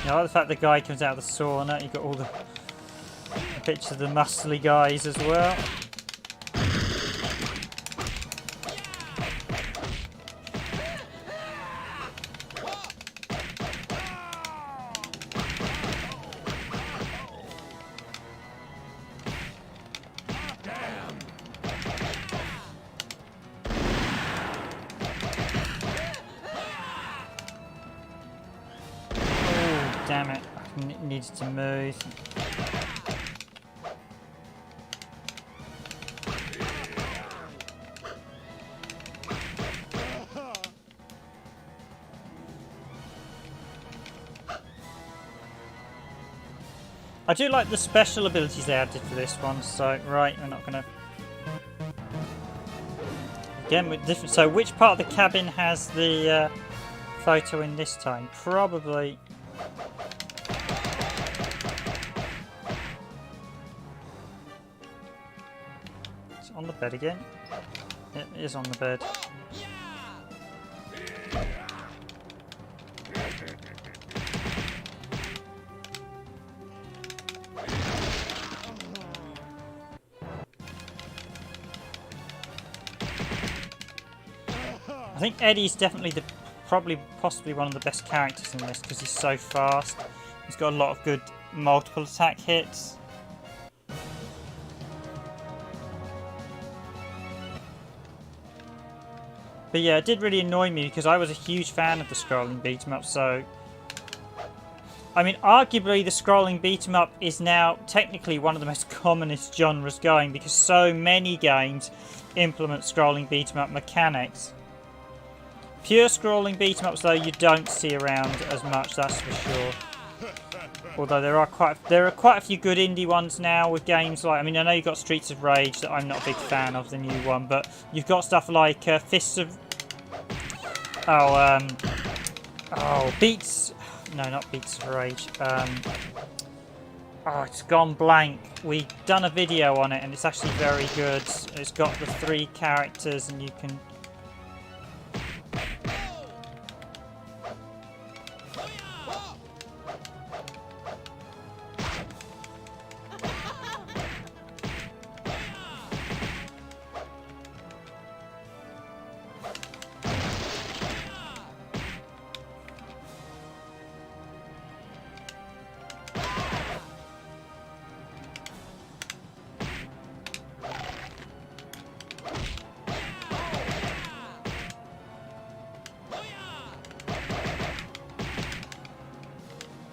I like the fact the guy comes out of the sauna. You got all the pictures of the muscly guys as well. Damn it, I needed to move. I do like the special abilities they added for this one, so right, we're not gonna... Again, with different... So which part of the cabin has the photo in this time? Probably... On the bed again. It is on the bed. I think Eddie's definitely possibly one of the best characters in this because he's so fast. He's got a lot of good multiple attack hits. But yeah, it did really annoy me because I was a huge fan of the scrolling beat 'em up, so... I mean, arguably the scrolling beat 'em up is now technically one of the most commonest genres going because so many games implement scrolling beat 'em up mechanics. Pure scrolling beat 'em ups though you don't see around as much, that's for sure. Although there are quite a few good indie ones now with games like, I mean, I know you've got Streets of Rage that I'm not a big fan of, the new one, but you've got stuff like Fists of... Beats... No, not Beats of Rage. It's gone blank. We've done a video on it and it's actually very good. It's got the 3 characters and you can...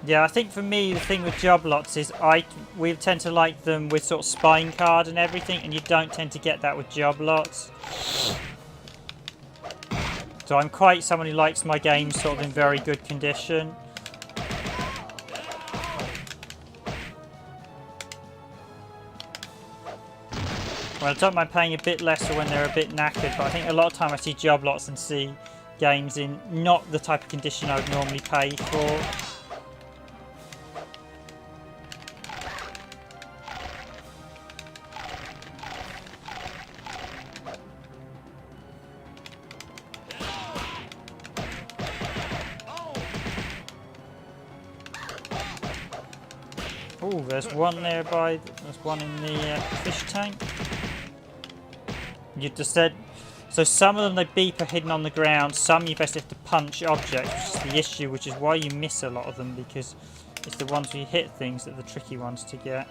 Yeah, I think for me the thing with job lots is we tend to like them with sort of spine card and everything, and you don't tend to get that with job lots. So I'm quite someone who likes my games sort of in very good condition. Well, I don't mind paying a bit less when they're a bit knackered, but I think a lot of time I see job lots and see games in not the type of condition I would normally pay for. Oh, there's one there there's one in the fish tank. You just said, so some of them they beep are hidden on the ground, some you basically have to punch objects, which is the issue, which is why you miss a lot of them, because it's the ones where you hit things that are the tricky ones to get.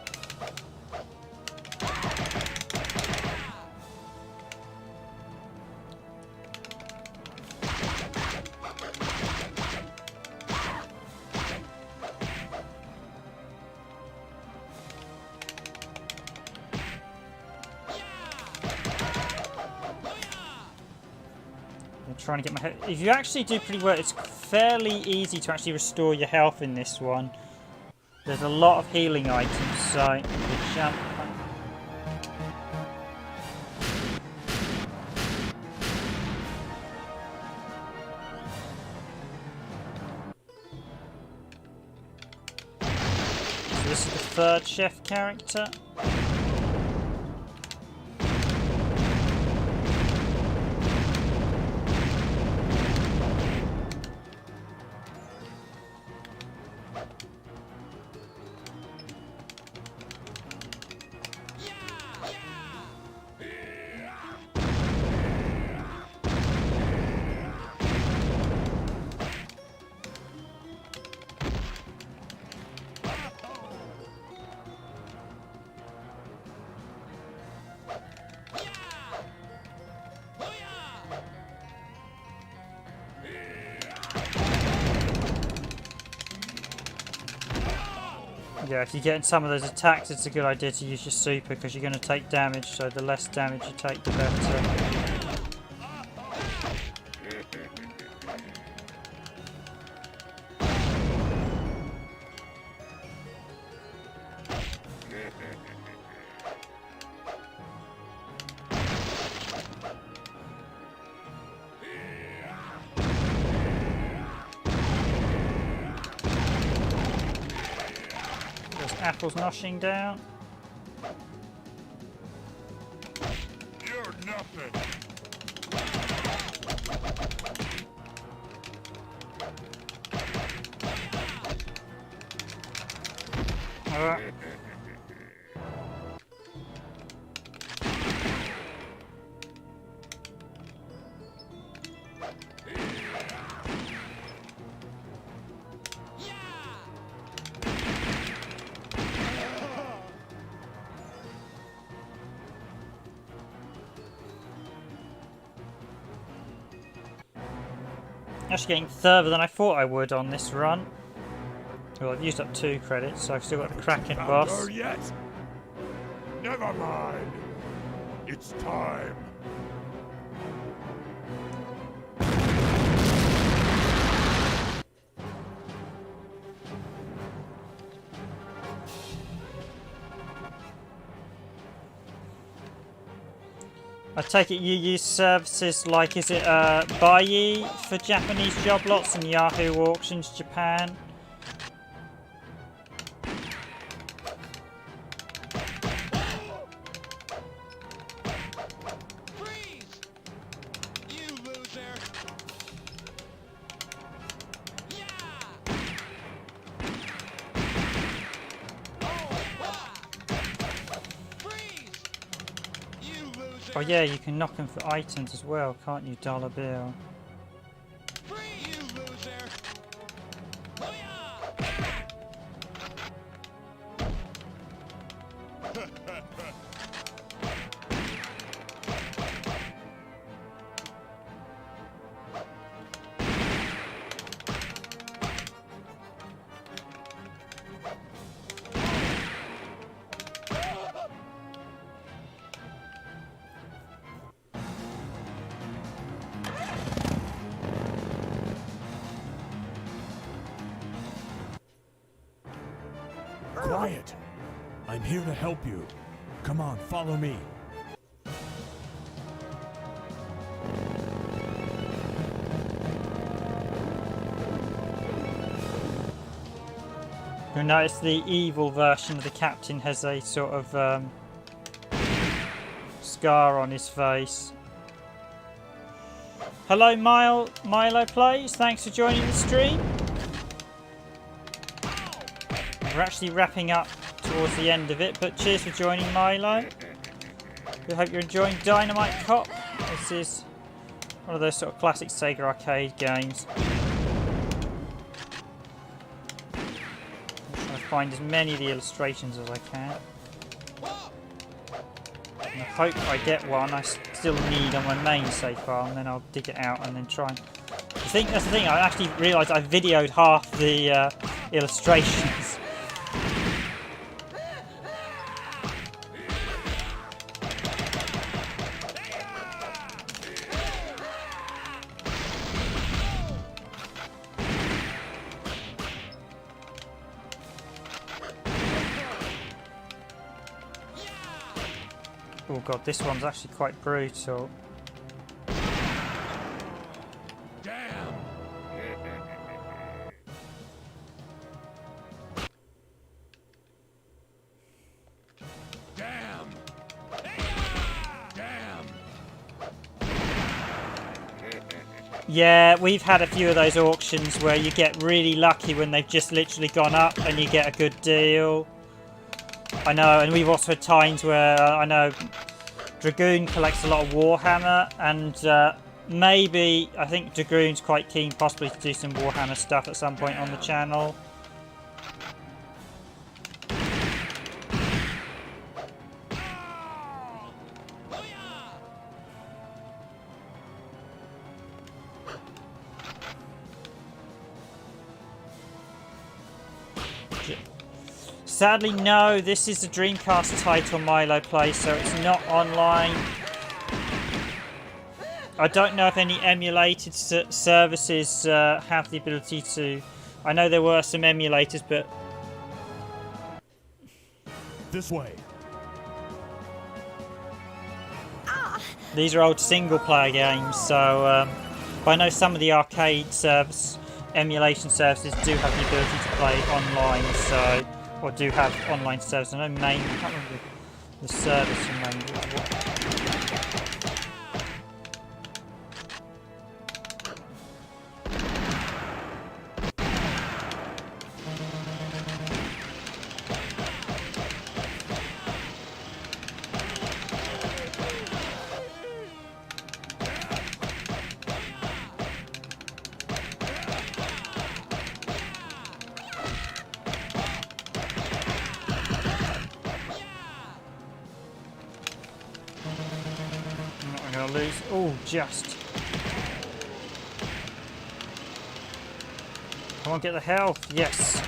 Trying to get my head. If you actually do pretty well, it's fairly easy to actually restore your health in this one. There's a lot of healing items, so you jump. So this is the third chef character. Yeah, if you get in some of those attacks, it's a good idea to use your super because you're going to take damage, so the less damage you take, the better. Apple's noshing down. You're nothing. Alright. Actually getting further than I thought I would on this run. Well, I've used up 2 credits, so I've still got the Kraken boss. Yet? Never mind. It's time. I take it you use services like, is it Buyee for Japanese job lots and Yahoo Auctions Japan? Freeze! You loser! Yeah! Freeze! You loser! Oh yeah, you can knock them for items as well, can't you, Dollar Bill? Freeze! You loser! Quiet. I'm here to help you. Come on, follow me. You'll notice the evil version of the captain has a sort of scar on his face. Hello Milo Plays, thanks for joining the stream. We're actually wrapping up towards the end of it, but cheers for joining, Milo. We hope you're enjoying Dynamite Cop. This is one of those sort of classic Sega arcade games. I'm trying to find as many of the illustrations as I can. And I hope I get one I still need on my main save file, and then I'll dig it out and then try and... That's the thing, I actually realised I videoed half the illustrations. Oh god, this one's actually quite brutal. Damn! Damn! Damn! Yeah, we've had a few of those auctions where you get really lucky when they've just literally gone up and you get a good deal. I know, and we've also had times where I know Dragoon collects a lot of Warhammer, and maybe I think Dragoon's quite keen possibly to do some Warhammer stuff at some point on the channel. Sadly, no, this is the Dreamcast title Milo plays, so it's not online. I don't know if any emulated services have the ability to... I know there were some emulators, but... This way. These are old single-player games, so... but I know some of the arcade emulation services do have the ability to play online, so... Or do have online service. I know main... I can't remember the service in main. I'm gonna lose. Oh, just. Come on, get the health. Yes.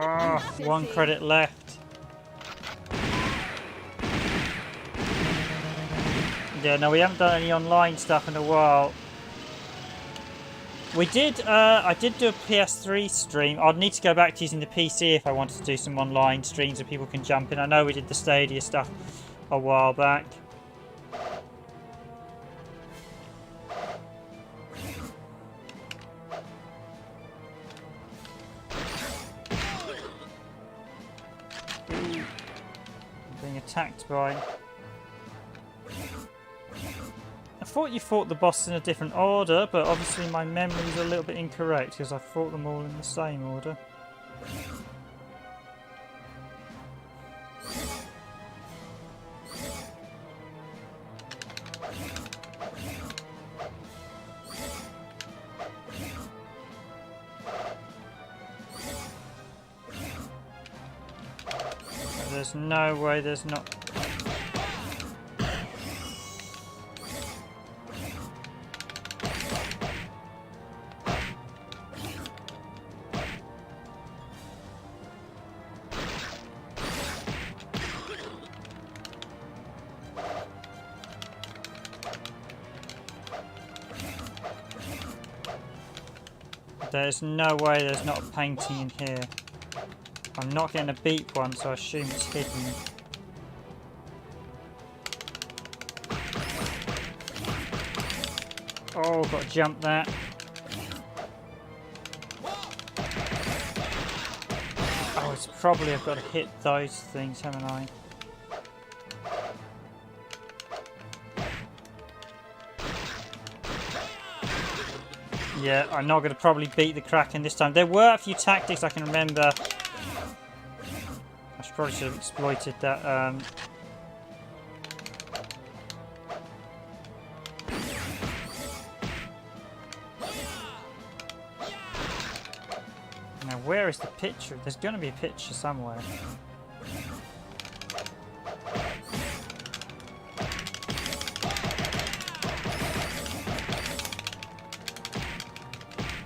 Ah, one credit left. Yeah, no, we haven't done any online stuff in a while. We did, I did do a PS3 stream. I'd need to go back to using the PC if I wanted to do some online streams where people can jump in. I know we did the Stadia stuff a while back. Being attacked by... I thought you fought the boss in a different order, but obviously my memory's a little bit incorrect because I fought them all in the same order. There's no way there's not... There's no way there's not a painting in here. I'm not getting a beep one, so I assume it's hidden. Oh, got to jump that. Oh, it's probably I've got to hit those things, haven't I? Yeah, I'm not going to probably beat the Kraken this time. There were a few tactics I can remember. I probably should have exploited that. Now, where is the picture? There's going to be a picture somewhere.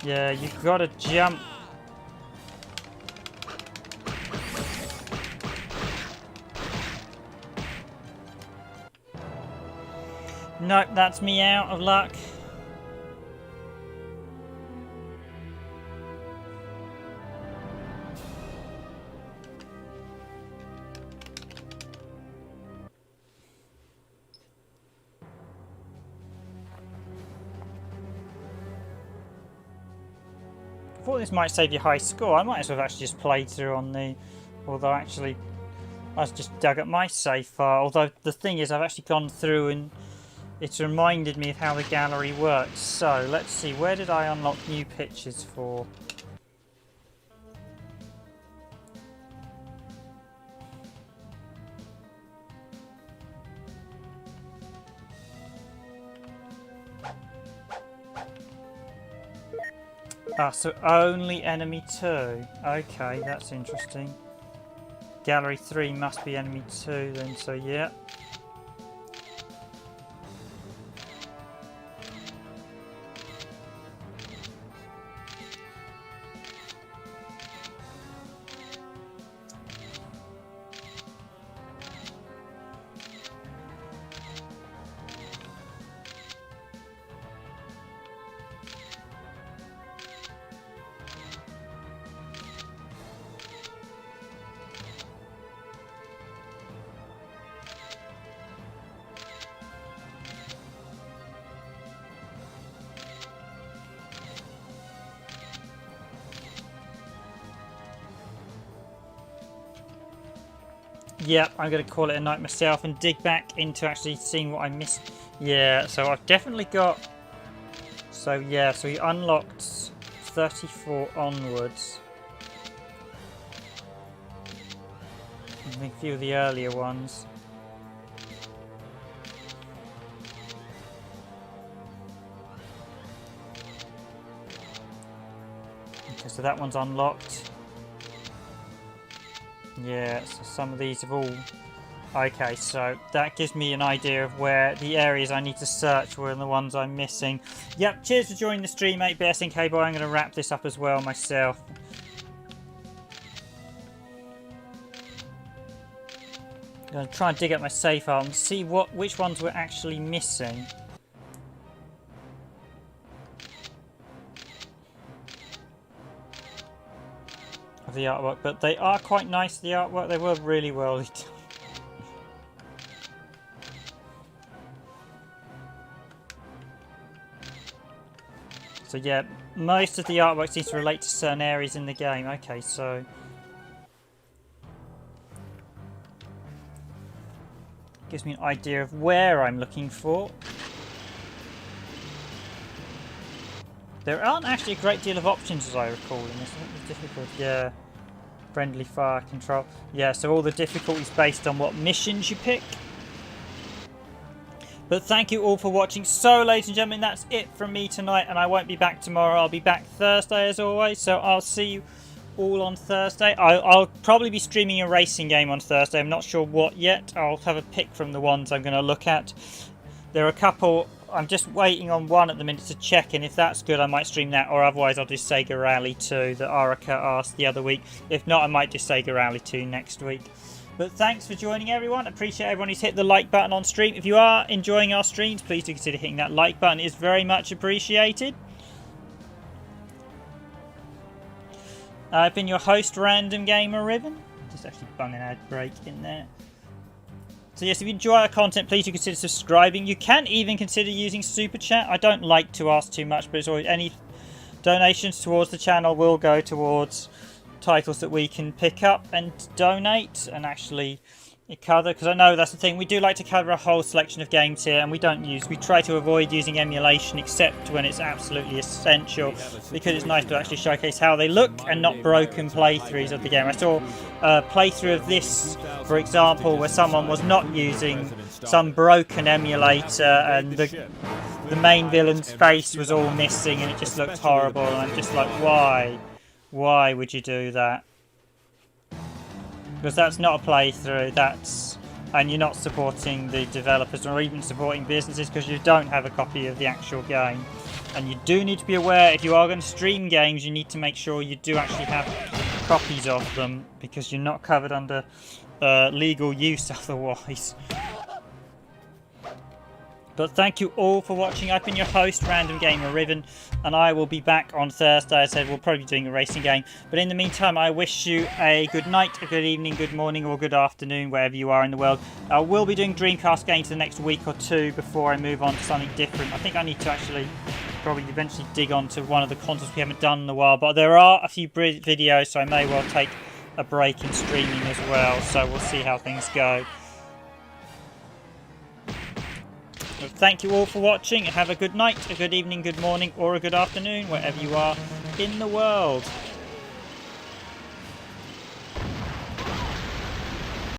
Yeah, you've got to jump. Nope, that's me out of luck. I thought this might save you high score. I might as well have actually just played through on the... Although actually, I just dug up my save file. Although the thing is, I've actually gone through and it's reminded me of how the gallery works. So, let's see. Where did I unlock new pictures for? Ah, so only enemy 2. Okay, that's interesting. Gallery 3 must be enemy 2 then, so yeah. Yep, I'm going to call it a night myself and dig back into actually seeing what I missed. Yeah, so I've definitely got... So yeah, so we unlocked 34 onwards. I think a few of the earlier ones. Okay, so that one's unlocked. Yeah, so some of these have all... Okay, so that gives me an idea of where the areas I need to search were and the ones I'm missing. Yep, cheers for joining the stream, mate. BSNK boy, I'm going to wrap this up as well myself. I'm going to try and dig up my save file and see which ones we're actually missing. Of the artwork, but they are quite nice, the artwork. They were really well done. So yeah, most of the artwork seems to relate to certain areas in the game. Okay, so... Gives me an idea of where I'm looking for. There aren't actually a great deal of options as I recall in this. Difficult, yeah. Friendly fire control. Yeah, so all the difficulties based on what missions you pick. But thank you all for watching. So, ladies and gentlemen, that's it from me tonight, and I won't be back tomorrow. I'll be back Thursday as always, so I'll see you all on Thursday. I'll probably be streaming a racing game on Thursday. I'm not sure what yet. I'll have a pick from the ones I'm going to look at. There are a couple... I'm just waiting on one at the minute to check, and if that's good I might stream that, or otherwise I'll do Sega Rally 2 that Orica asked the other week. If not, I might do Sega Rally 2 next week. But thanks for joining, everyone. Appreciate everyone who's hit the like button on stream. If you are enjoying our streams, please do consider hitting that like button. It is very much appreciated. I've been your host, Random Gamer Ribbon. Just actually bung an ad break in there. So yes, if you enjoy our content, please do consider subscribing. You can even consider using Super Chat. I don't like to ask too much, but it's always, any donations towards the channel will go towards titles that we can pick up and donate and actually cover, because I know that's the thing, we do like to cover a whole selection of games here, and we try to avoid using emulation except when it's absolutely essential, because it's nice to actually showcase how they look and not broken playthroughs of the game. I saw a playthrough of this, for example, where someone was not using some broken emulator and the main villain's face was all missing and it just looked horrible, and I'm just like, why would you do that? Because that's not a playthrough, and you're not supporting the developers or even supporting businesses, because you don't have a copy of the actual game. And you do need to be aware, if you are going to stream games, you need to make sure you do actually have copies of them, because you're not covered under legal use otherwise. But thank you all for watching. I've been your host, Random Gamer Riven, and I will be back on Thursday. I said we'll probably be doing a racing game. But in the meantime, I wish you a good night, a good evening, good morning, or good afternoon, wherever you are in the world. I will be doing Dreamcast games the next week or two before I move on to something different. I think I need to actually probably eventually dig onto one of the consoles we haven't done in a while. But there are a few videos, so I may well take a break in streaming as well. So we'll see how things go. Thank you all for watching, and have a good night, a good evening, good morning, or a good afternoon, wherever you are in the world.